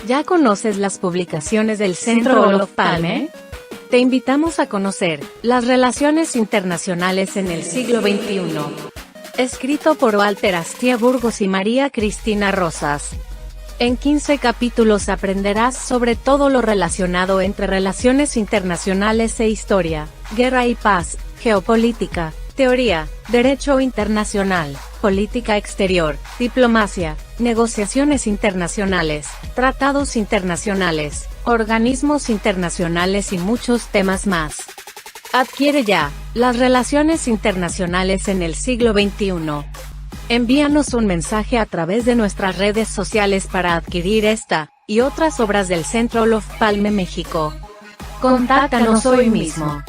¿Ya conoces las publicaciones del Centro Olof Palme? Te invitamos a conocer las relaciones internacionales en el siglo XXI. Escrito por Walter Astia Burgos y María Cristina Rosas. En 15 capítulos aprenderás sobre todo lo relacionado entre relaciones internacionales e historia, guerra y paz, geopolítica, teoría, derecho internacional, política exterior, diplomacia, negociaciones internacionales, tratados internacionales, organismos internacionales y muchos temas más. Adquiere ya las relaciones internacionales en el siglo XXI. Envíanos un mensaje a través de nuestras redes sociales para adquirir esta y otras obras del Centro Olof Palme México. Contáctanos hoy mismo.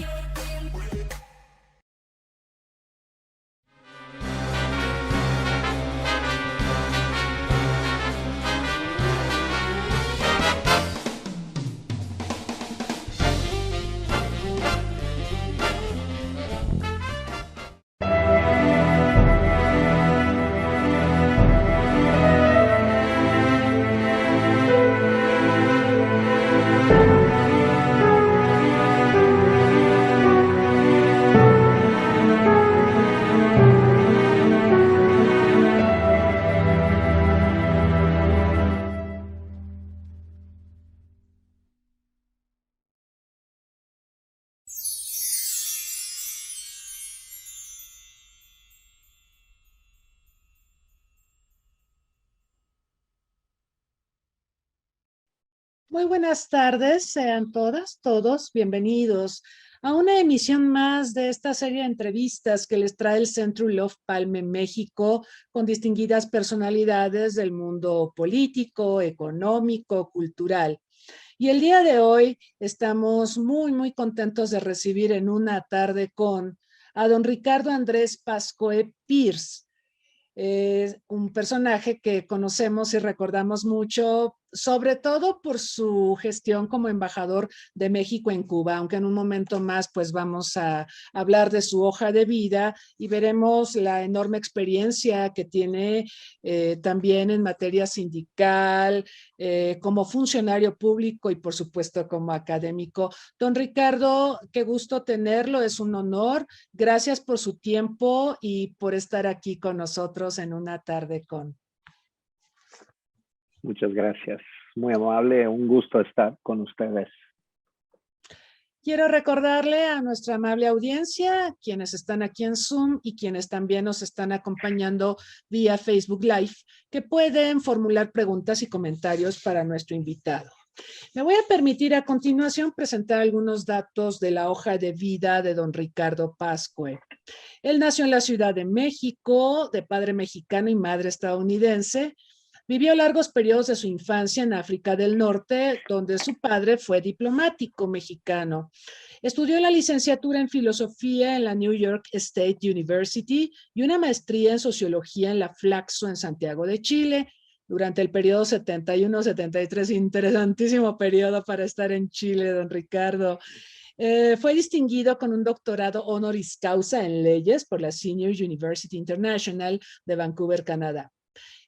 Muy buenas tardes, sean todas, todos bienvenidos a una emisión más de esta serie de entrevistas que les trae el Centro Olof Palme México con distinguidas personalidades del mundo político, económico, cultural. Y el día de hoy estamos muy contentos de recibir en una tarde con a don Ricardo Andrés Pascoe Pierce. Es un personaje que conocemos y recordamos mucho, sobre todo por su gestión como embajador de México en Cuba, aunque en un momento más pues vamos a hablar de su hoja de vida y veremos la enorme experiencia que tiene también en materia sindical, como funcionario público y por supuesto como académico. Don Ricardo, qué gusto tenerlo, es un honor. Gracias por su tiempo y por estar aquí con nosotros en una tarde con. Muchas gracias. Muy amable, un gusto estar con ustedes. Quiero recordarle a nuestra amable audiencia, quienes están aquí en Zoom y quienes también nos están acompañando vía Facebook Live, que pueden formular preguntas y comentarios para nuestro invitado. Me voy a permitir a continuación presentar algunos datos de la hoja de vida de don Ricardo Pascoe. Él nació en la Ciudad de México, de padre mexicano y madre estadounidense. Vivió largos periodos de su infancia en África del Norte, donde su padre fue diplomático mexicano. Estudió la licenciatura en filosofía en la New York State University y una maestría en sociología en la Flaxo en Santiago de Chile. Durante el periodo 71-73, interesantísimo periodo para estar en Chile, don Ricardo. Fue distinguido con un doctorado honoris causa en leyes por la Senior University International de Vancouver, Canadá.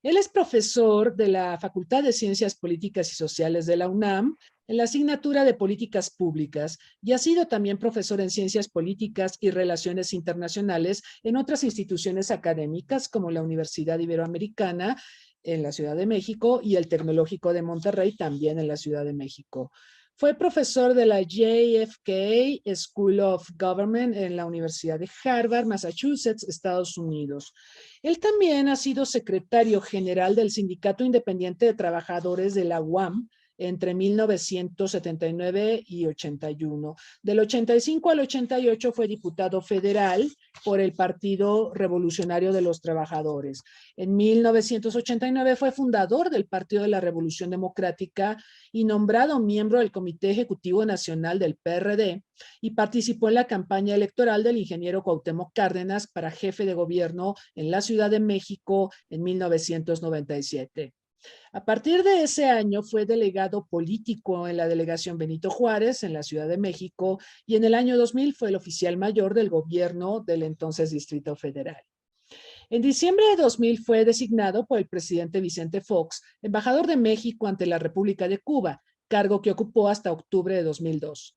Él es profesor de la Facultad de Ciencias Políticas y Sociales de la UNAM en la asignatura de Políticas Públicas y ha sido también profesor en Ciencias Políticas y Relaciones Internacionales en otras instituciones académicas como la Universidad Iberoamericana en la Ciudad de México y el Tecnológico de Monterrey también en la Ciudad de México. Fue profesor de la JFK School of Government en la Universidad de Harvard, Massachusetts, Estados Unidos. Él también ha sido secretario general del Sindicato Independiente de Trabajadores de la UAM entre 1979 y 81. Del 85 al 88 fue diputado federal por el Partido Revolucionario de los Trabajadores. En 1989 fue fundador del Partido de la Revolución Democrática y nombrado miembro del Comité Ejecutivo Nacional del PRD y participó en la campaña electoral del ingeniero Cuauhtémoc Cárdenas para jefe de gobierno en la Ciudad de México en 1997. A partir de ese año fue delegado político en la delegación Benito Juárez en la Ciudad de México y en el año 2000 fue el oficial mayor del gobierno del entonces Distrito Federal. En diciembre de 2000 fue designado por el presidente Vicente Fox embajador de México ante la República de Cuba, cargo que ocupó hasta octubre de 2002.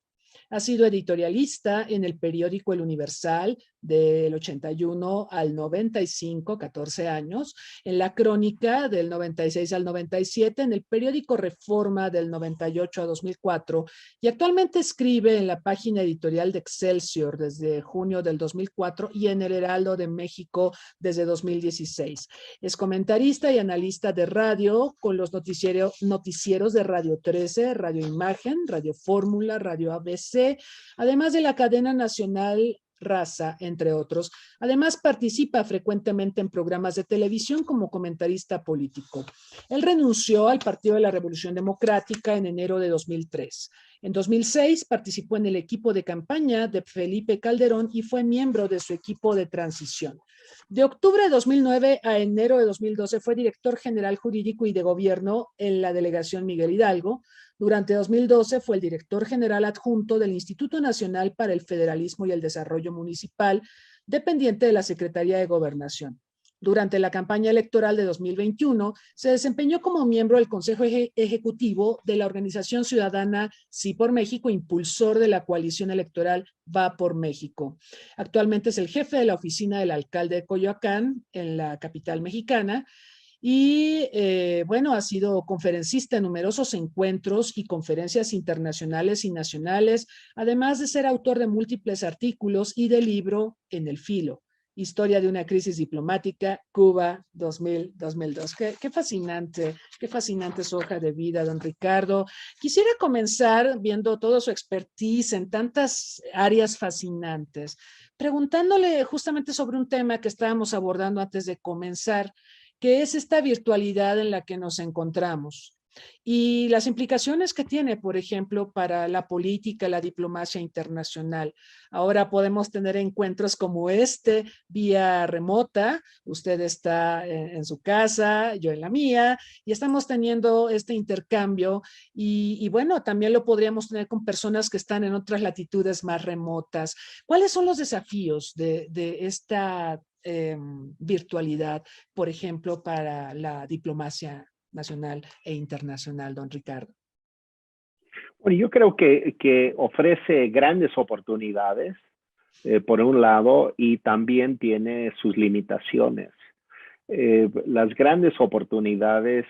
Ha sido editorialista en el periódico El Universal del 81 al 95, 14 años, en la Crónica del 96 al 97, en el periódico Reforma del 98 a 2004 y actualmente escribe en la página editorial de Excelsior desde junio del 2004 y en el Heraldo de México desde 2016. Es comentarista y analista de radio con los noticieros de Radio 13, Radio Imagen, Radio Fórmula, Radio ABC, además de la cadena nacional Raza, entre otros. Además, participa frecuentemente en programas de televisión como comentarista político. Él renunció al Partido de la Revolución Democrática en enero de 2003. En 2006 participó en el equipo de campaña de Felipe Calderón y fue miembro de su equipo de transición. De octubre de 2009 a enero de 2012 fue director general jurídico y de gobierno en la delegación Miguel Hidalgo. Durante 2012 fue el director general adjunto del Instituto Nacional para el Federalismo y el Desarrollo Municipal, dependiente de la Secretaría de Gobernación. Durante la campaña electoral de 2021, se desempeñó como miembro del Consejo Ejecutivo de la organización ciudadana Sí por México, impulsor de la coalición electoral Va por México. Actualmente es el jefe de la oficina del alcalde de Coyoacán, en la capital mexicana, y bueno, ha sido conferencista en numerosos encuentros y conferencias internacionales y nacionales, además de ser autor de múltiples artículos y del libro En el Filo, Historia de una crisis diplomática, Cuba 2000-2002. Qué fascinante su hoja de vida, don Ricardo. Quisiera comenzar viendo toda su expertise en tantas áreas fascinantes, preguntándole justamente sobre un tema que estábamos abordando antes de comenzar, que es esta virtualidad en la que nos encontramos y las implicaciones que tiene, por ejemplo, para la política, la diplomacia internacional. Ahora podemos tener encuentros como este vía remota, usted está en su casa, yo en la mía, y estamos teniendo este intercambio y bueno, también lo podríamos tener con personas que están en otras latitudes más remotas. ¿Cuáles son los desafíos de esta virtualidad, por ejemplo, para la diplomacia nacional e internacional, don Ricardo? Bueno, yo creo que ofrece grandes oportunidades, por un lado, y también tiene sus limitaciones. Las grandes oportunidades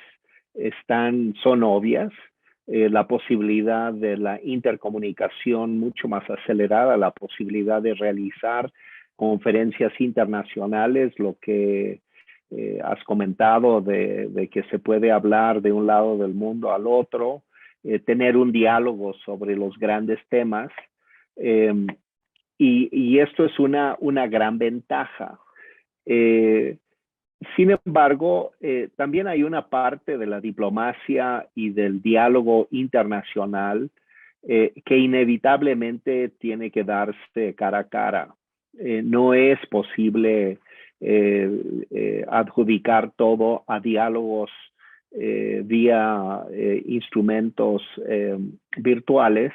son obvias. La posibilidad de la intercomunicación mucho más acelerada, la posibilidad de realizar conferencias internacionales, lo que has comentado de que se puede hablar de un lado del mundo al otro, tener un diálogo sobre los grandes temas, y esto es una gran ventaja. Sin embargo, también hay una parte de la diplomacia y del diálogo internacional que inevitablemente tiene que darse cara a cara. No es posible adjudicar todo a diálogos vía instrumentos virtuales,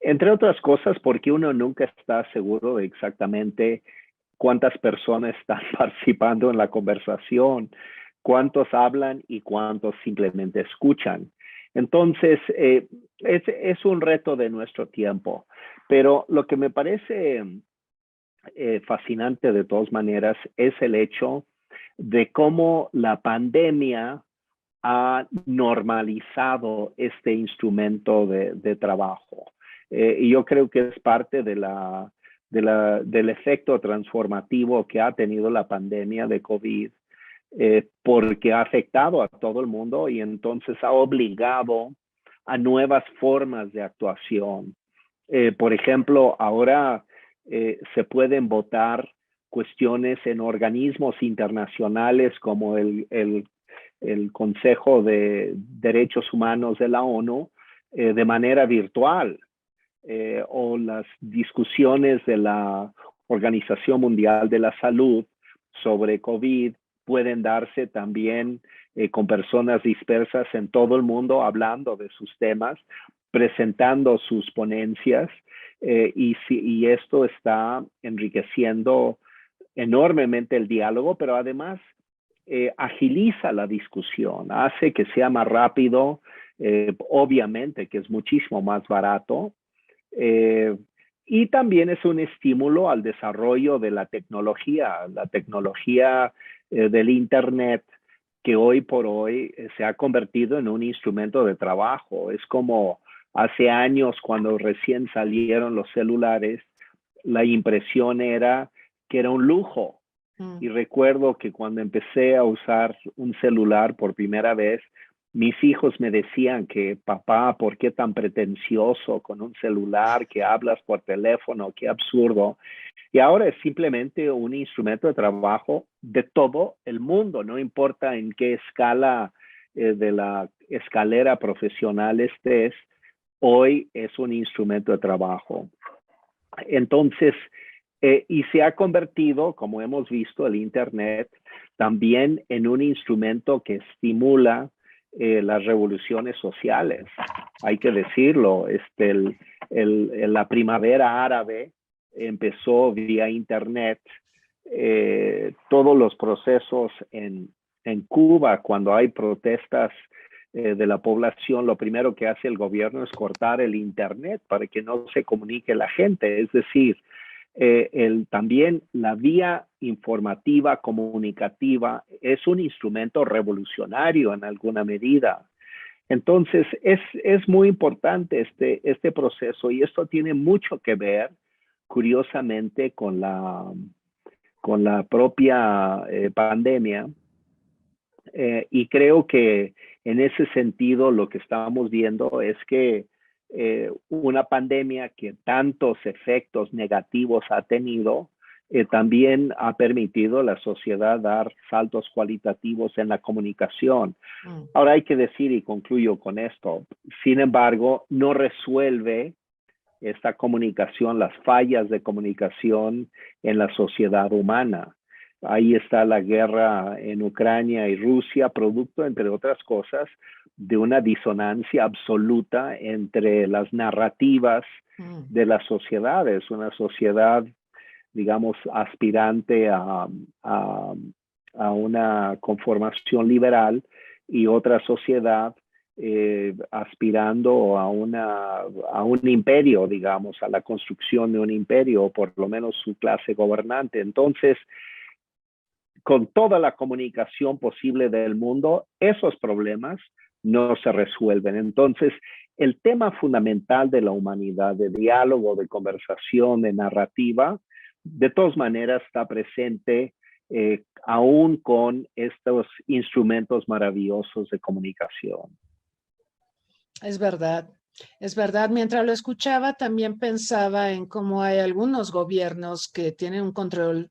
entre otras cosas porque uno nunca está seguro de exactamente cuántas personas están participando en la conversación, cuántos hablan y cuántos simplemente escuchan. Entonces, es un reto de nuestro tiempo, pero lo que me parece fascinante de todas maneras es el hecho de cómo la pandemia ha normalizado este instrumento de trabajo. Y yo creo que es parte del efecto transformativo que ha tenido la pandemia de COVID, porque ha afectado a todo el mundo y entonces ha obligado a nuevas formas de actuación. Por ejemplo, ahora se pueden votar cuestiones en organismos internacionales como el Consejo de Derechos Humanos de la ONU de manera virtual, o las discusiones de la Organización Mundial de la Salud sobre COVID pueden darse también con personas dispersas en todo el mundo hablando de sus temas, presentando sus ponencias, y esto está enriqueciendo enormemente el diálogo, pero además agiliza la discusión, hace que sea más rápido, obviamente que es muchísimo más barato, y también es un estímulo al desarrollo de la tecnología del Internet, que hoy por hoy se ha convertido en un instrumento de trabajo. Es como hace años, cuando recién salieron los celulares, la impresión era que era un lujo. Y recuerdo que cuando empecé a usar un celular por primera vez, mis hijos me decían que, papá, ¿por qué tan pretencioso con un celular, que hablas por teléfono? Qué absurdo. Y ahora es simplemente un instrumento de trabajo de todo el mundo, no importa en qué escala de la escalera profesional estés, hoy es un instrumento de trabajo. Entonces, y se ha convertido, como hemos visto, el Internet también en un instrumento que estimula las revoluciones sociales. Hay que decirlo, la primavera árabe empezó vía Internet. Todos los procesos en Cuba, cuando hay protestas de la población, lo primero que hace el gobierno es cortar el Internet para que no se comunique la gente. Es decir, también la vía informativa, comunicativa, es un instrumento revolucionario en alguna medida. Entonces, es muy importante este proceso, y esto tiene mucho que ver, curiosamente, con la propia pandemia. Y creo que en ese sentido lo que estamos viendo es que una pandemia que tantos efectos negativos ha tenido, también ha permitido a la sociedad dar saltos cualitativos en la comunicación. Ahora hay que decir, y concluyo con esto, sin embargo, no resuelve esta comunicación, las fallas de comunicación en la sociedad humana. Ahí está la guerra en Ucrania y Rusia, producto, entre otras cosas, de una disonancia absoluta entre las narrativas de las sociedades. Una sociedad, digamos, aspirante a una conformación liberal, y otra sociedad aspirando a un imperio, digamos, a la construcción de un imperio, o por lo menos su clase gobernante. Entonces, con toda la comunicación posible del mundo, esos problemas no se resuelven. Entonces, el tema fundamental de la humanidad, de diálogo, de conversación, de narrativa, de todas maneras está presente aún con estos instrumentos maravillosos de comunicación. Es verdad. Es verdad, mientras lo escuchaba también pensaba en cómo hay algunos gobiernos que tienen un control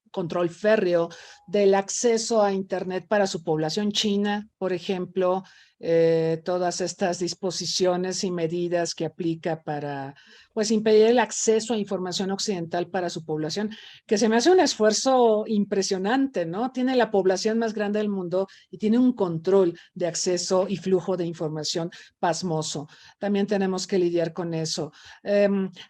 férreo del acceso a Internet para su población. China, por ejemplo, todas estas disposiciones y medidas que aplica para, pues, impedir el acceso a información occidental para su población, que se me hace un esfuerzo impresionante, ¿no? Tiene la población más grande del mundo y tiene un control de acceso y flujo de información pasmoso. También tenemos que lidiar con eso.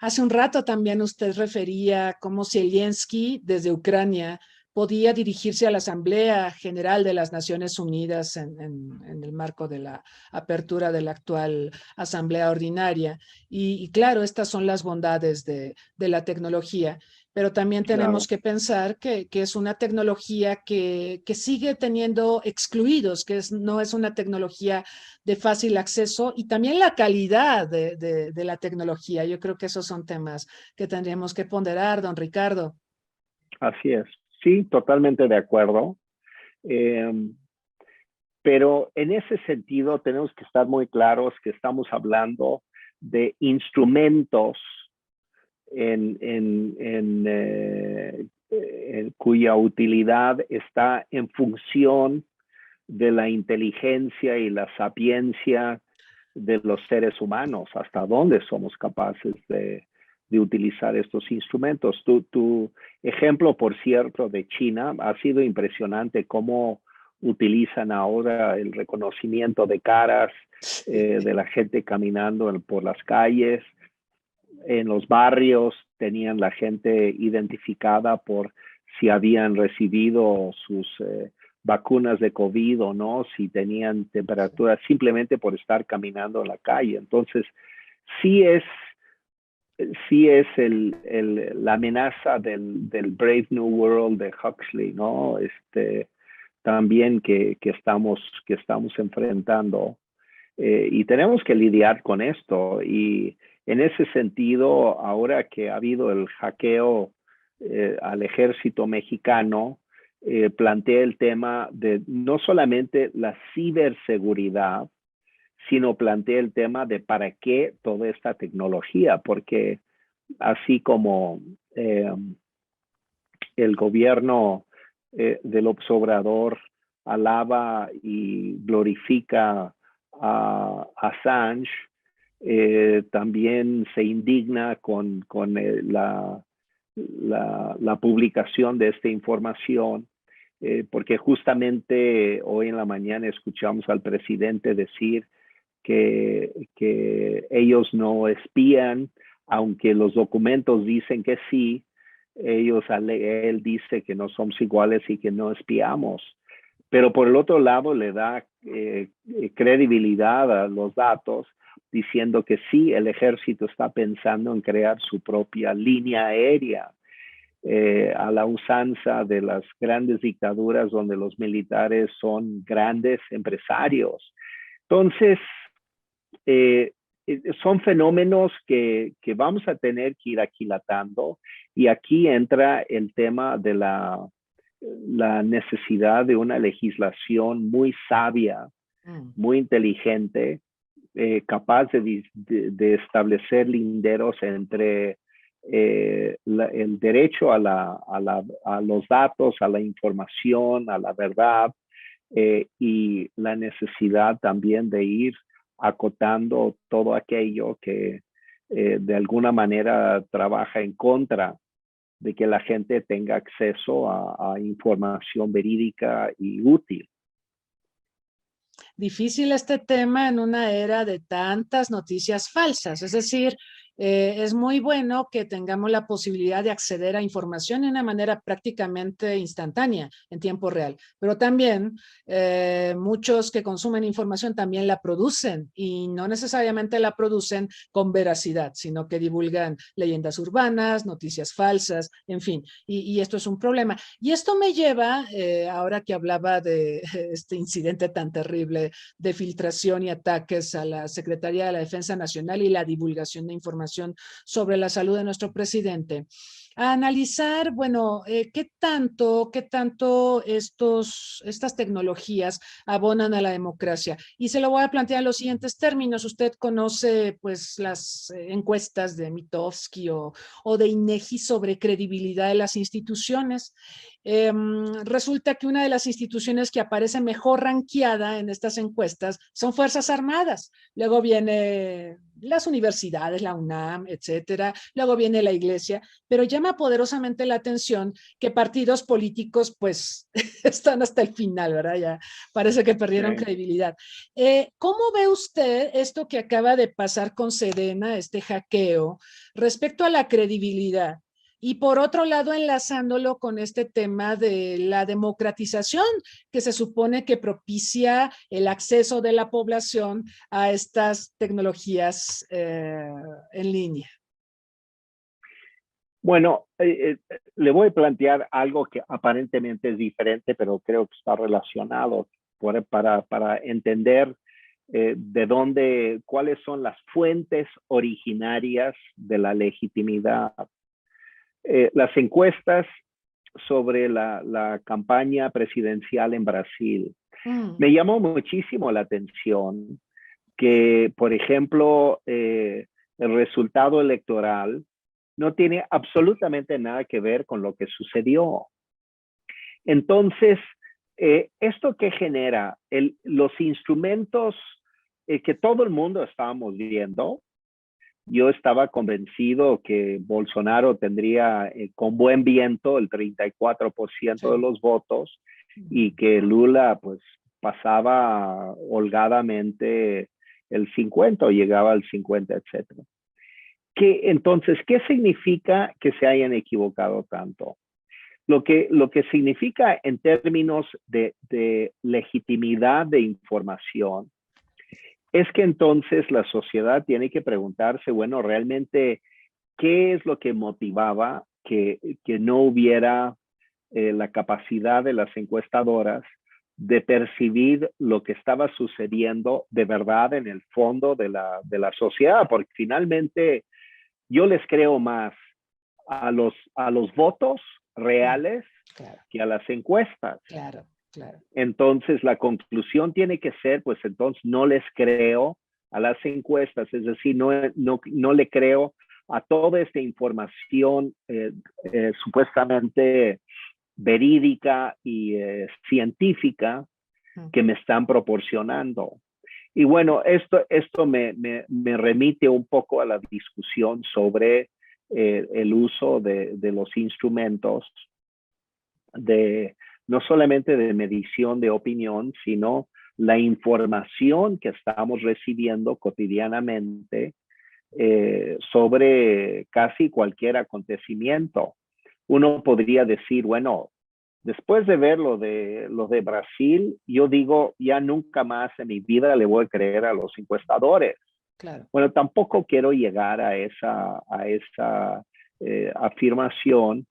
Hace un rato también usted refería cómo Zelensky desde Ucrania podía dirigirse a la Asamblea General de las Naciones Unidas en el marco de la apertura de la actual Asamblea Ordinaria. Y claro, estas son las bondades de la tecnología, pero también tenemos que pensar que es una tecnología que sigue teniendo excluidos, no es una tecnología de fácil acceso, y también la calidad de la tecnología. Yo creo que esos son temas que tendríamos que ponderar, don Ricardo. Así es. Sí, totalmente de acuerdo. Pero en ese sentido tenemos que estar muy claros que estamos hablando de instrumentos cuya utilidad está en función de la inteligencia y la sapiencia de los seres humanos, hasta dónde somos capaces de utilizar estos instrumentos. Tu ejemplo, por cierto, de China ha sido impresionante, cómo utilizan ahora el reconocimiento de caras de la gente caminando por las calles. En los barrios tenían la gente identificada por si habían recibido sus vacunas de COVID o no, si tenían temperatura, simplemente por estar caminando en la calle. Entonces, sí es la amenaza del Brave New World de Huxley, ¿no? También que estamos enfrentando. Y tenemos que lidiar con esto. Y en ese sentido, ahora que ha habido el hackeo al ejército mexicano, plantea el tema de no solamente la ciberseguridad, sino plantea el tema de para qué toda esta tecnología, porque así como el gobierno del López Obrador alaba y glorifica a Assange, también se indigna con la publicación de esta información, porque justamente hoy en la mañana escuchamos al presidente decir que ellos no espían, aunque los documentos dicen que sí. Él dice que no somos iguales y que no espiamos. Pero por el otro lado le da credibilidad a los datos, diciendo que sí, el ejército está pensando en crear su propia línea aérea, a la usanza de las grandes dictaduras donde los militares son grandes empresarios. Entonces, son fenómenos que vamos a tener que ir aquilatando, y aquí entra el tema de la necesidad de una legislación muy sabia, muy inteligente, capaz de establecer linderos entre el derecho a los datos, a la información, a la verdad, y la necesidad también de ir acotando todo aquello que de alguna manera trabaja en contra de que la gente tenga acceso a información verídica y útil. Difícil este tema en una era de tantas noticias falsas, es decir, es muy bueno que tengamos la posibilidad de acceder a información de una manera prácticamente instantánea, en tiempo real, pero también muchos que consumen información también la producen, y no necesariamente la producen con veracidad, sino que divulgan leyendas urbanas, noticias falsas, en fin, y esto es un problema. Y esto me lleva, ahora que hablaba de este incidente tan terrible de filtración y ataques a la Secretaría de la Defensa Nacional y la divulgación de información sobre la salud de nuestro presidente, a analizar, bueno, qué tanto estas tecnologías abonan a la democracia. Y se lo voy a plantear en los siguientes términos. Usted conoce, pues, las encuestas de Mitofsky o de INEGI sobre credibilidad de las instituciones. Resulta que una de las instituciones que aparece mejor ranqueada en estas encuestas son Fuerzas Armadas. Luego viene las universidades, la UNAM, etcétera. Luego viene la Iglesia, pero llama poderosamente la atención que partidos políticos, pues, están hasta el final, ¿verdad? Ya parece que perdieron credibilidad. ¿Cómo ve usted esto que acaba de pasar con Sedena, este hackeo, respecto a la credibilidad? Y por otro lado, enlazándolo con este tema de la democratización, que se supone que propicia el acceso de la población a estas tecnologías en línea. Bueno, le voy a plantear algo que aparentemente es diferente, pero creo que está relacionado para entender cuáles son las fuentes originarias de la legitimidad. Las encuestas sobre la campaña presidencial en Brasil. Me llamó muchísimo la atención que, por ejemplo, el resultado electoral no tiene absolutamente nada que ver con lo que sucedió. Entonces, ¿esto qué genera? Los instrumentos que todo el mundo estábamos viendo. Yo estaba convencido que Bolsonaro tendría con buen viento el 34% de los votos, y que Lula pues pasaba holgadamente el 50% o llegaba al 50%, etcétera. Entonces, ¿qué significa que se hayan equivocado tanto? Lo que significa en términos de legitimidad de información es que entonces la sociedad tiene que preguntarse, bueno, realmente, ¿qué es lo que motivaba que no hubiera la capacidad de las encuestadoras de percibir lo que estaba sucediendo de verdad en el fondo de la sociedad? Porque finalmente yo les creo más a los votos reales Claro, que a las encuestas. claro, claro. Entonces, la conclusión tiene que ser, pues entonces no les creo a las encuestas, es decir, no le creo a toda esta información supuestamente verídica y científica que me están proporcionando. Y bueno, esto me remite un poco a la discusión sobre el uso de los instrumentos no solamente de medición de opinión, sino la información que estamos recibiendo cotidianamente sobre casi cualquier acontecimiento. Uno podría decir, bueno, después de ver lo de Brasil, yo digo, ya nunca más en mi vida le voy a creer a los encuestadores. Claro. Bueno, tampoco quiero llegar a esa afirmación,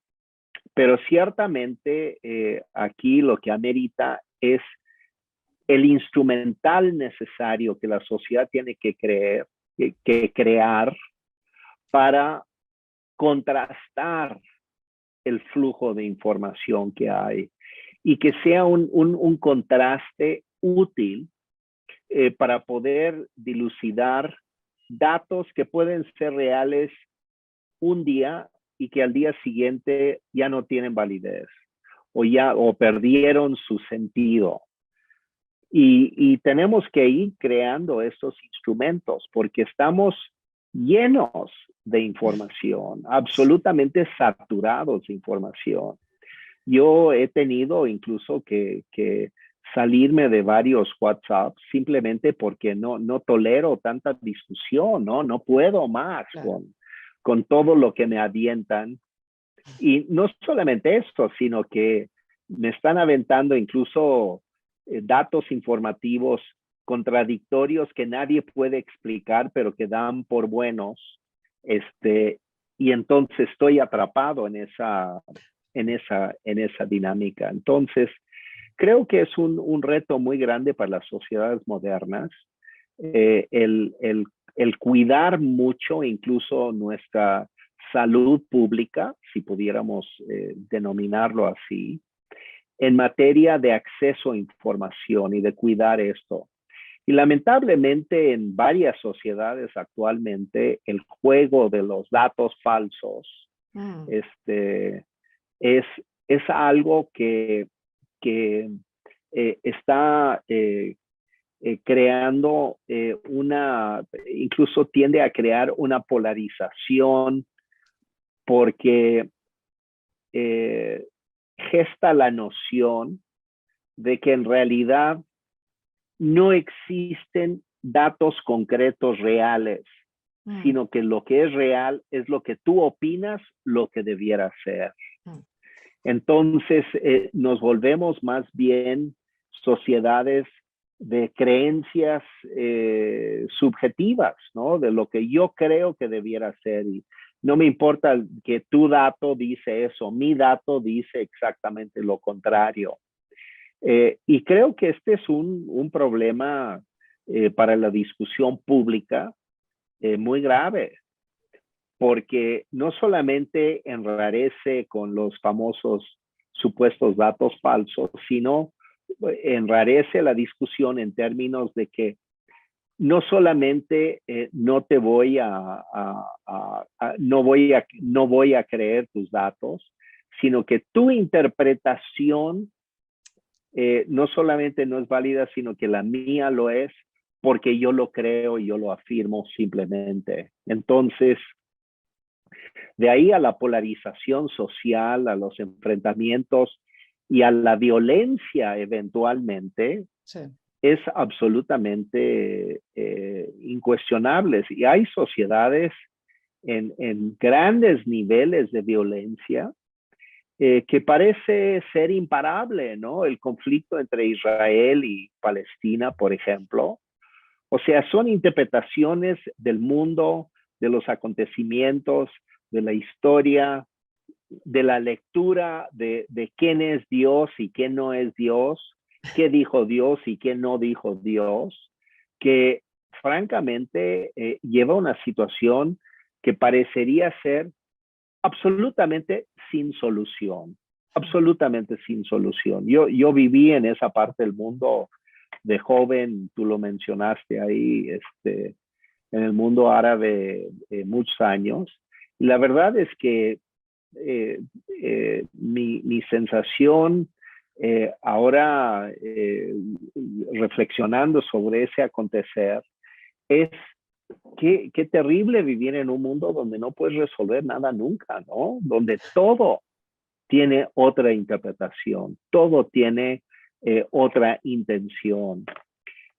pero ciertamente aquí lo que amerita es el instrumental necesario que la sociedad tiene que crear para contrastar el flujo de información que hay y que sea un contraste útil para poder dilucidar datos que pueden ser reales un día y que al día siguiente ya no tienen validez o perdieron su sentido. Y tenemos que ir creando estos instrumentos porque estamos llenos de información, absolutamente saturados de información. Yo he tenido incluso que salirme de varios WhatsApp simplemente porque no tolero tanta discusión, no puedo más Claro. con todo lo que me avientan. Y no solamente esto, sino que me están aventando incluso datos informativos contradictorios que nadie puede explicar, pero que dan por buenos. Y entonces estoy atrapado en esa dinámica. Entonces, creo que es un reto muy grande para las sociedades modernas, el cuidar mucho incluso nuestra salud pública, si pudiéramos denominarlo así, en materia de acceso a información y de cuidar esto. Y lamentablemente en varias sociedades actualmente el juego de los datos falsos es algo que está creando incluso tiende a crear una polarización porque gesta la noción de que en realidad no existen datos concretos reales, sino que lo que es real es lo que tú opinas lo que debiera ser. Entonces nos volvemos más bien sociedades de creencias subjetivas, ¿no? De lo que yo creo que debiera ser. Y no me importa que tu dato dice eso, mi dato dice exactamente lo contrario. Y creo que este es un problema para la discusión pública muy grave, porque no solamente enrarece con los famosos supuestos datos falsos, sino enrarece la discusión en términos de que no solamente no voy a creer tus datos, sino que tu interpretación no solamente no es válida, sino que la mía lo es porque yo lo creo y yo lo afirmo simplemente. Entonces, de ahí a la polarización social, a los enfrentamientos y a la violencia eventualmente, sí, es absolutamente incuestionable. Y hay sociedades en grandes niveles de violencia que parece ser imparable, ¿no? El conflicto entre Israel y Palestina, por ejemplo. O sea, son interpretaciones del mundo, de los acontecimientos, de la historia, de la lectura de quién es Dios y quién no es Dios, qué dijo Dios y qué no dijo Dios, que francamente lleva a una situación que parecería ser absolutamente sin solución, absolutamente sin solución. Yo viví en esa parte del mundo de joven, tú lo mencionaste ahí, en el mundo árabe muchos años. Y la verdad es que mi sensación ahora, reflexionando sobre ese acontecer, es qué terrible vivir en un mundo donde no puedes resolver nada nunca, ¿no? Donde todo tiene otra interpretación, todo tiene otra intención.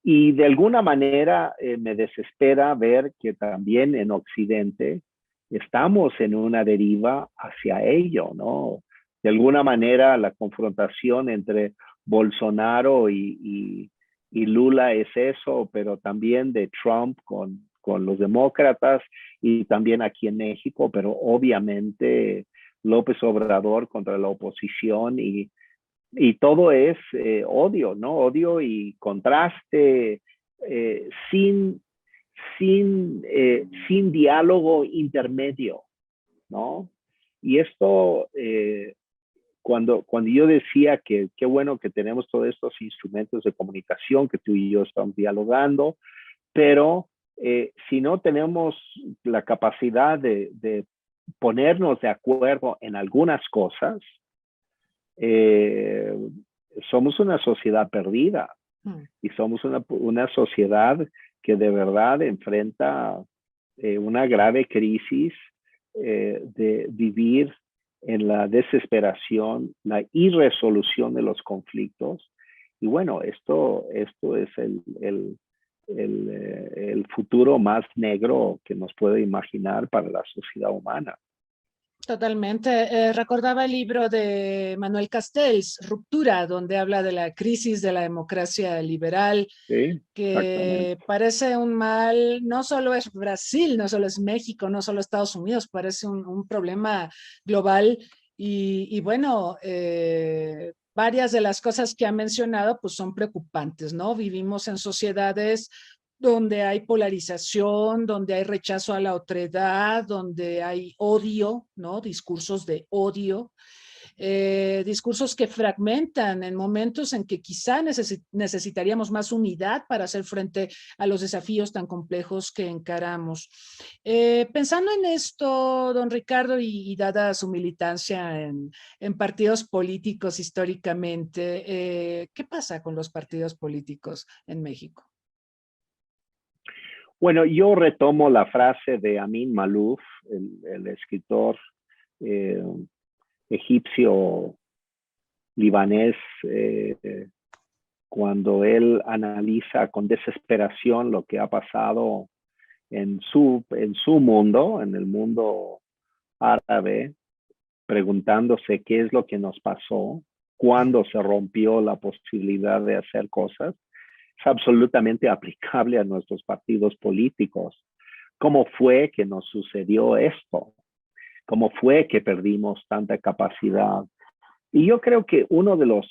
Y de alguna manera me desespera ver que también en Occidente estamos en una deriva hacia ello, ¿no? De alguna manera la confrontación entre Bolsonaro y Lula es eso, pero también de Trump con los demócratas y también aquí en México, pero obviamente López Obrador contra la oposición y todo es odio, ¿no? Odio y contraste sin diálogo intermedio, ¿no? Y esto, cuando yo decía que qué bueno que tenemos todos estos instrumentos de comunicación, que tú y yo estamos dialogando, pero si no tenemos la capacidad de ponernos de acuerdo en algunas cosas, somos una sociedad perdida y somos una sociedad que de verdad enfrenta una grave crisis de vivir en la desesperación, la irresolución de los conflictos. Y bueno, esto es el futuro más negro que nos puede imaginar para la sociedad humana. Totalmente. Recordaba el libro de Manuel Castells, Ruptura, donde habla de la crisis de la democracia liberal, Sí, que parece un mal, no solo es Brasil, no solo es México, no solo Estados Unidos, parece un problema global. Y bueno, varias de las cosas que ha mencionado pues son preocupantes, ¿no? Vivimos en sociedades donde hay polarización, donde hay rechazo a la otredad, donde hay odio, ¿no? Discursos de odio, discursos que fragmentan en momentos en que quizá necesitaríamos más unidad para hacer frente a los desafíos tan complejos que encaramos. Pensando en esto, don Ricardo, y dada su militancia en partidos políticos históricamente, ¿qué pasa con los partidos políticos en México? Bueno, yo retomo la frase de Amin Maalouf, el escritor egipcio libanés, cuando él analiza con desesperación lo que ha pasado en su mundo, en el mundo árabe, preguntándose qué es lo que nos pasó, cuándo se rompió la posibilidad de hacer cosas. Es absolutamente aplicable a nuestros partidos políticos. ¿Cómo fue que nos sucedió esto? ¿Cómo fue que perdimos tanta capacidad? Y yo creo que uno de los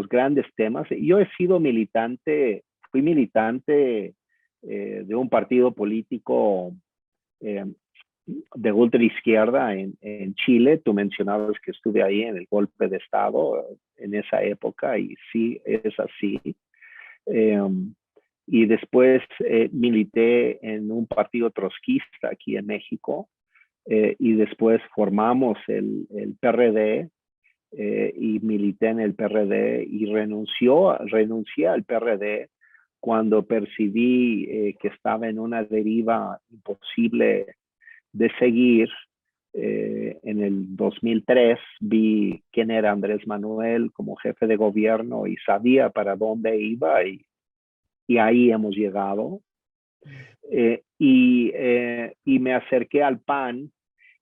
grandes temas, yo he sido militante, fui militante de un partido político de ultraizquierda en Chile. Tú mencionabas que estuve ahí en el golpe de Estado en esa época y sí, es así. Y después milité en un partido trotskista aquí en México y después formamos el PRD y milité en el PRD y renuncié al PRD cuando percibí que estaba en una deriva imposible de seguir. En el 2003 vi quién era Andrés Manuel como jefe de gobierno y sabía para dónde iba y ahí hemos llegado. Y me acerqué al PAN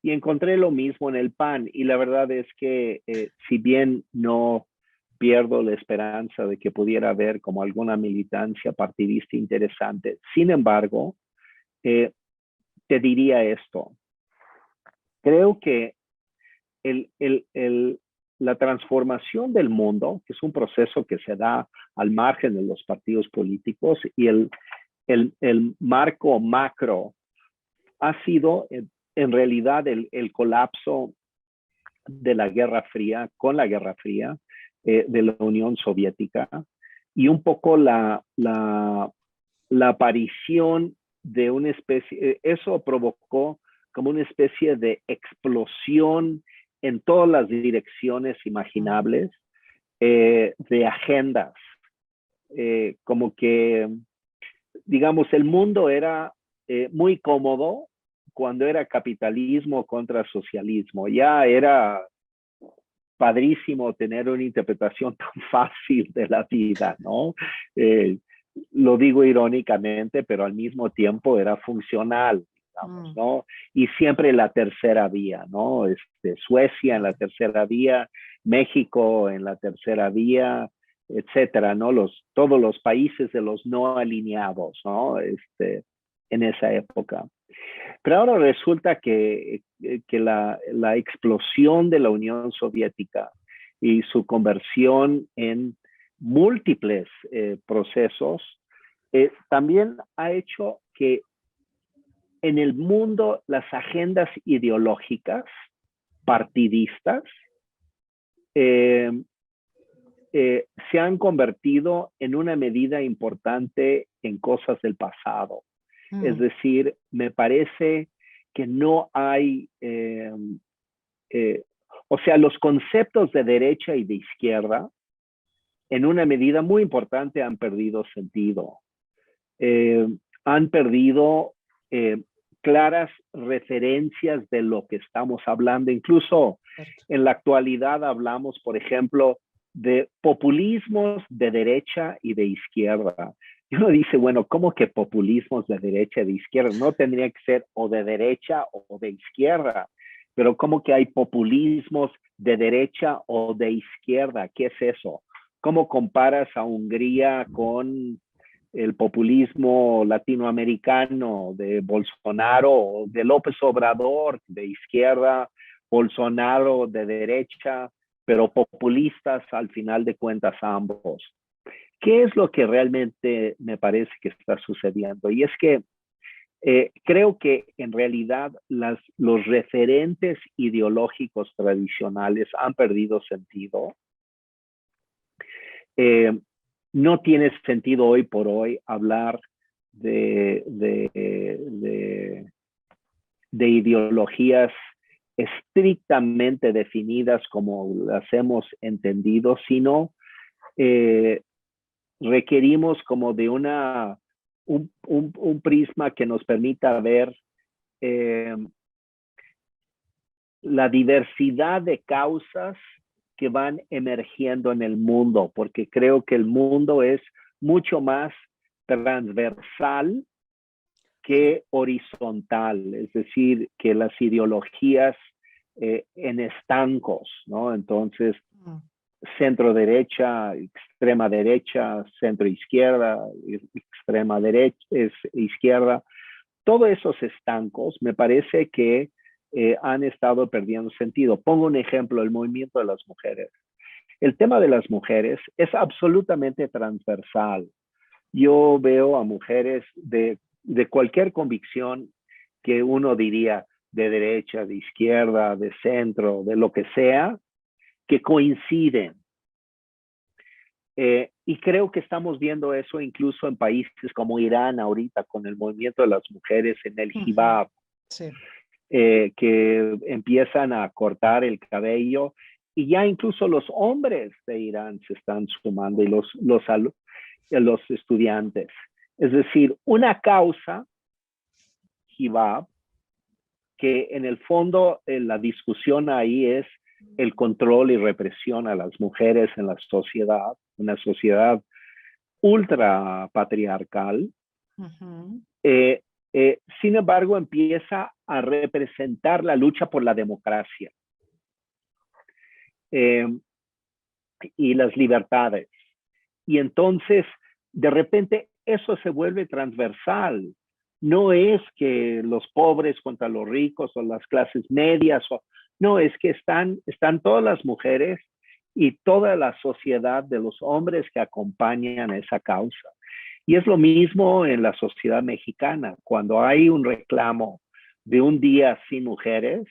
Y encontré lo mismo en el PAN. Y la verdad es que si bien no pierdo la esperanza de que pudiera haber como alguna militancia partidista interesante, sin embargo, te diría esto. Creo que la transformación del mundo, que es un proceso que se da al margen de los partidos políticos, y el marco macro ha sido en realidad el colapso de la Guerra Fría, con la Guerra Fría, de la Unión Soviética, y un poco la aparición de una especie, eso provocó como una especie de explosión en todas las direcciones imaginables de agendas. Como que, digamos, el mundo era muy cómodo cuando era capitalismo contra socialismo. Ya era padrísimo tener una interpretación tan fácil de la vida, ¿no? Lo digo irónicamente, pero al mismo tiempo era funcional, digamos, ¿no? Y siempre la tercera vía, ¿no? Suecia en la tercera vía, México en la tercera vía, etcétera, ¿no? Todos los países de los no alineados, ¿no? En esa época. Pero ahora resulta que la explosión de la Unión Soviética y su conversión en múltiples procesos también ha hecho que en el mundo las agendas ideológicas partidistas se han convertido en una medida importante en cosas del pasado. Es decir, me parece que no hay, o sea, los conceptos de derecha y de izquierda, en una medida muy importante, han perdido sentido. Han perdido claras referencias de lo que estamos hablando. Incluso en la actualidad hablamos, por ejemplo, de populismos de derecha y de izquierda. Y uno dice, bueno, ¿cómo que populismos de derecha y de izquierda? No tendría que ser o de derecha o de izquierda, pero ¿cómo que hay populismos de derecha o de izquierda? ¿Qué es eso? ¿Cómo comparas a Hungría con el populismo latinoamericano de Bolsonaro o de López Obrador de izquierda, Bolsonaro de derecha, pero populistas al final de cuentas ambos? ¿Qué es lo que realmente me parece que está sucediendo? Y es que creo que en realidad los referentes ideológicos tradicionales han perdido sentido. No tiene sentido hoy por hoy hablar de ideologías estrictamente definidas como las hemos entendido, sino requerimos como de un prisma que nos permita ver la diversidad de causas que van emergiendo en el mundo, porque creo que el mundo es mucho más transversal que horizontal, es decir, que las ideologías en estancos, ¿no? Entonces, centro derecha, extrema derecha, centro izquierda, extrema derecha, izquierda, todos esos estancos me parece que han estado perdiendo sentido. Pongo un ejemplo, el movimiento de las mujeres. El tema de las mujeres es absolutamente transversal. Yo veo a mujeres de cualquier convicción que uno diría de derecha, de izquierda, de centro, de lo que sea, que coinciden. Y creo que estamos viendo eso incluso en países como Irán ahorita con el movimiento de las mujeres en el hijab. Sí. Que empiezan a cortar el cabello y ya incluso los hombres de Irán se están sumando y los estudiantes. Es decir, una causa, hijab, que en el fondo la discusión ahí es el control y represión a las mujeres en la sociedad, una sociedad ultra patriarcal. Sin embargo, empieza a representar la lucha por la democracia y las libertades. Y entonces, de repente, eso se vuelve transversal. No es que los pobres contra los ricos o las clases medias, no, es que están todas las mujeres y toda la sociedad de los hombres que acompañan esa causa. Y es lo mismo en la sociedad mexicana. Cuando hay un reclamo de un día sin mujeres,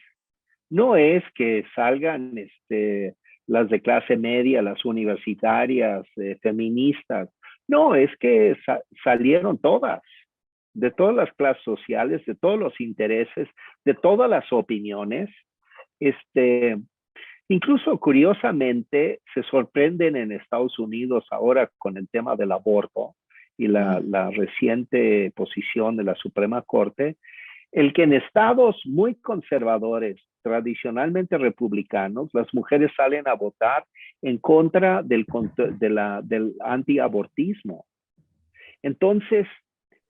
no es que salgan las de clase media, las universitarias, feministas. No, es que salieron todas, de todas las clases sociales, de todos los intereses, de todas las opiniones. Incluso curiosamente se sorprenden en Estados Unidos ahora con el tema del aborto y la reciente posición de la Suprema Corte, el que en estados muy conservadores, tradicionalmente republicanos, las mujeres salen a votar en contra del antiabortismo. Entonces,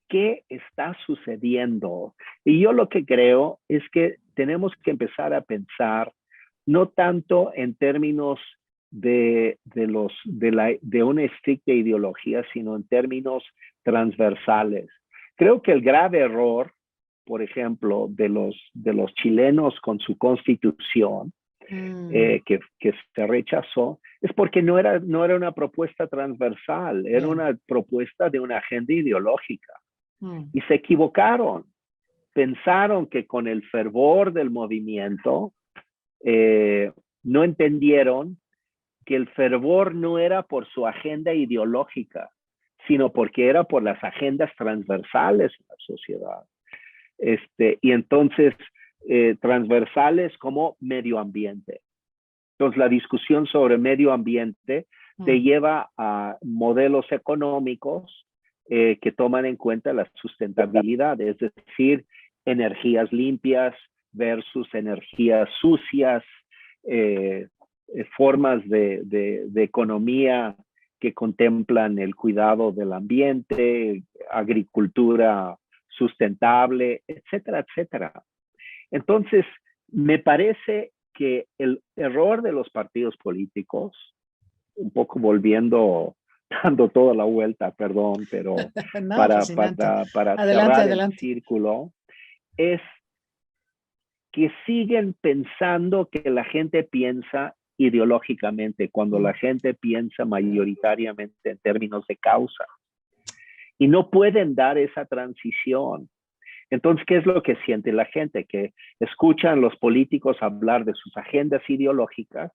¿qué está sucediendo? Y yo lo que creo es que tenemos que empezar a pensar no tanto en términos de una estricta ideología, sino en términos transversales. Creo que el grave error, por ejemplo, de los chilenos con su constitución, que se rechazó, es porque no era una propuesta transversal, era una propuesta de una agenda ideológica. Y se equivocaron. Pensaron que con el fervor del movimiento, no entendieron que el fervor no era por su agenda ideológica, sino porque era por las agendas transversales en la sociedad. Y entonces, transversales como medio ambiente. Entonces, la discusión sobre medio ambiente te lleva a modelos económicos que toman en cuenta la sustentabilidad, es decir, energías limpias versus energías sucias, formas de economía que contemplan el cuidado del ambiente, agricultura sustentable, etcétera, etcétera. Entonces, me parece que el error de los partidos políticos, un poco dando toda la vuelta, perdón, pero no, para adelante, cerrar adelante. el círculo, es que siguen pensando que la gente piensa ideológicamente, cuando la gente piensa mayoritariamente en términos de causa. Y no pueden dar esa transición. Entonces, ¿qué es lo que siente la gente? Que escuchan los políticos hablar de sus agendas ideológicas,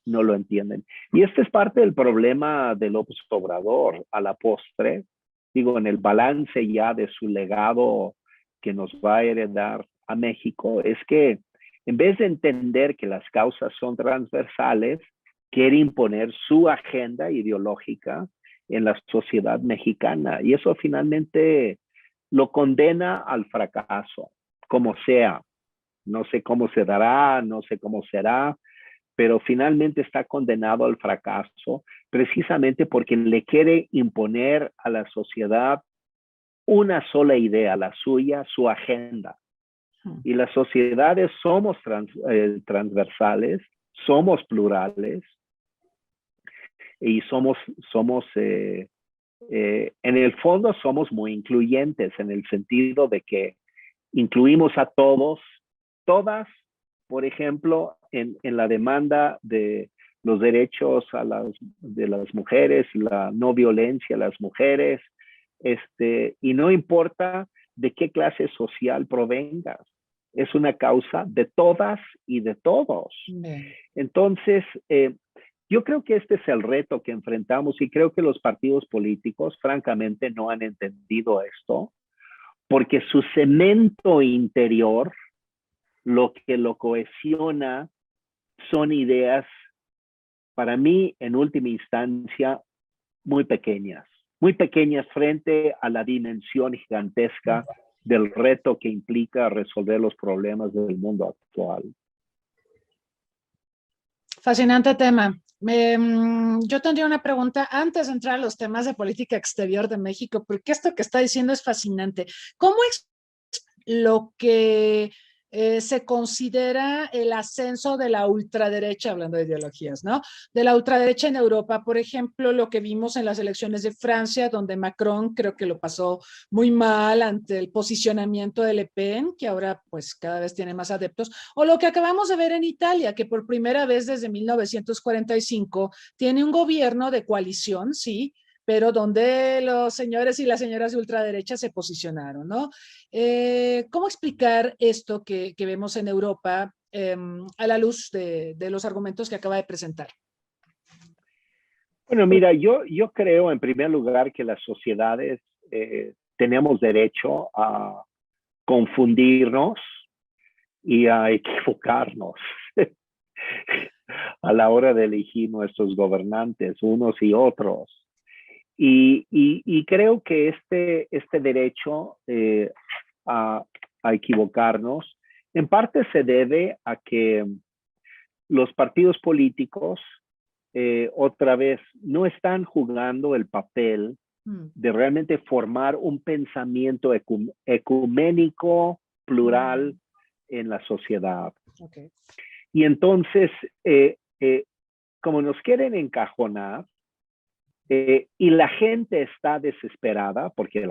no lo entienden. Y este es parte del problema de López Obrador a la postre, digo, en el balance ya de su legado que nos va a heredar a México, es que en vez de entender que las causas son transversales, quiere imponer su agenda ideológica en la sociedad mexicana. Y eso finalmente lo condena al fracaso, como sea. No sé cómo se dará, no sé cómo será, pero finalmente está condenado al fracaso precisamente porque le quiere imponer a la sociedad una sola idea, la suya, su agenda. Y las sociedades somos transversales, somos plurales y en el fondo somos muy incluyentes en el sentido de que incluimos a todos, todas, por ejemplo, en la demanda de los derechos de las mujeres, la no violencia a las mujeres, y no importa de qué clase social provengas, es una causa de todas y de todos. Bien. Entonces, yo creo que este es el reto que enfrentamos y creo que los partidos políticos, francamente, no han entendido esto, porque su cemento interior, lo que lo cohesiona, son ideas, para mí, en última instancia, muy pequeñas frente a la dimensión gigantesca del reto que implica resolver los problemas del mundo actual. Fascinante tema. Yo tendría una pregunta antes de entrar a los temas de política exterior de México, porque esto que está diciendo es fascinante. ¿Cómo lo que se considera el ascenso de la ultraderecha, hablando de ideologías, ¿no? De la ultraderecha en Europa, por ejemplo, lo que vimos en las elecciones de Francia, donde Macron creo que lo pasó muy mal ante el posicionamiento de Le Pen, que ahora pues cada vez tiene más adeptos, o lo que acabamos de ver en Italia, que por primera vez desde 1945 tiene un gobierno de coalición, sí, pero donde los señores y las señoras de ultraderecha se posicionaron, ¿no? ¿Cómo explicar esto que vemos en Europa a la luz de los argumentos que acaba de presentar? Bueno, mira, yo creo en primer lugar que las sociedades tenemos derecho a confundirnos y a equivocarnos a la hora de elegir nuestros gobernantes, unos y otros. Y creo que este derecho a equivocarnos en parte se debe a que los partidos políticos otra vez no están jugando el papel de realmente formar un pensamiento ecuménico, plural en la sociedad. Okay. Y entonces, como nos quieren encajonar, y la gente está desesperada, porque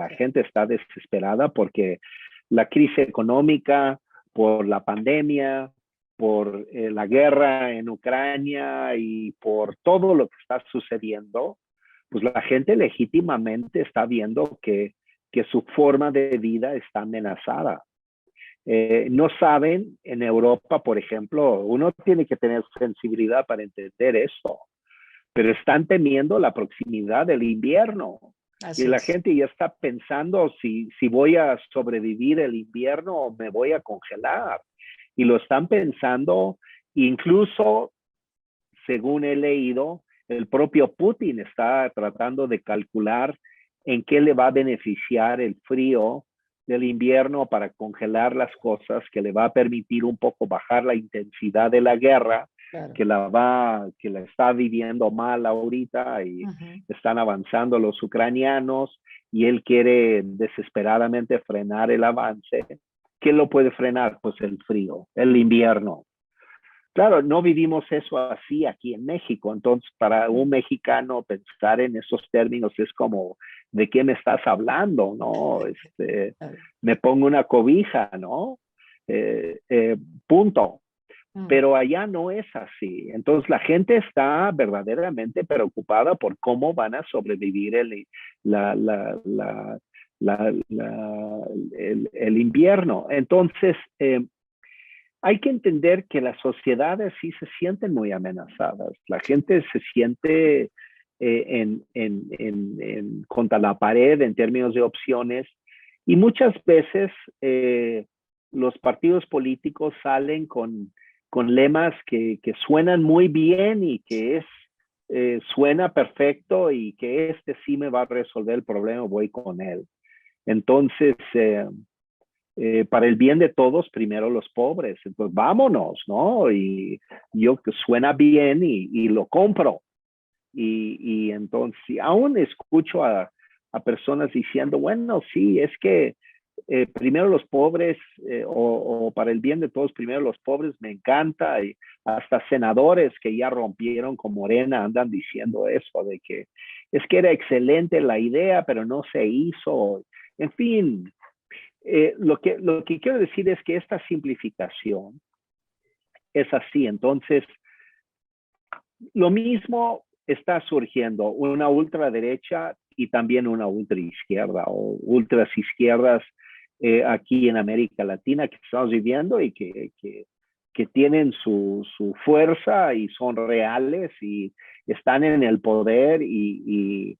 la crisis económica, por la pandemia, por la guerra en Ucrania y por todo lo que está sucediendo, pues la gente legítimamente está viendo que su forma de vida está amenazada. No saben, en Europa, por ejemplo, uno tiene que tener sensibilidad para entender esto, pero están temiendo la proximidad del invierno. Así y la es. gente ya está pensando si voy a sobrevivir el invierno o me voy a congelar. Y lo están pensando, incluso, según he leído, el propio Putin está tratando de calcular en qué le va a beneficiar el frío del invierno para congelar las cosas, que le va a permitir un poco bajar la intensidad de la guerra, claro, que la está viviendo mal ahorita y están avanzando los ucranianos y él quiere desesperadamente frenar el avance. ¿Qué lo puede frenar? Pues el frío, el invierno. Claro, no vivimos eso así aquí en México, entonces para un mexicano pensar en esos términos es como, ¿de qué me estás hablando? ¿No? Me pongo una cobija, ¿no? Punto. Pero allá no es así. Entonces la gente está verdaderamente preocupada por cómo van a sobrevivir el invierno. Entonces, hay que entender que las sociedades sí se sienten muy amenazadas. La gente se siente contra la pared en términos de opciones y muchas veces los partidos políticos salen con lemas que suenan muy bien y que suena perfecto y que sí me va a resolver el problema, voy con él. Entonces, para el bien de todos, primero los pobres. Entonces, vámonos, ¿no? Y yo que suena bien y lo compro. Y entonces, aún escucho a personas diciendo, bueno, sí, es que primero los pobres, o para el bien de todos, primero los pobres, me encanta. Y hasta senadores que ya rompieron con Morena andan diciendo eso, de que es que era excelente la idea, pero no se hizo. En fin, lo que quiero decir es que esta simplificación es así. Entonces, lo mismo está surgiendo, una ultraderecha y también una ultraizquierda o ultras izquierdas aquí en América Latina que estamos viviendo y que tienen su fuerza y son reales y están en el poder y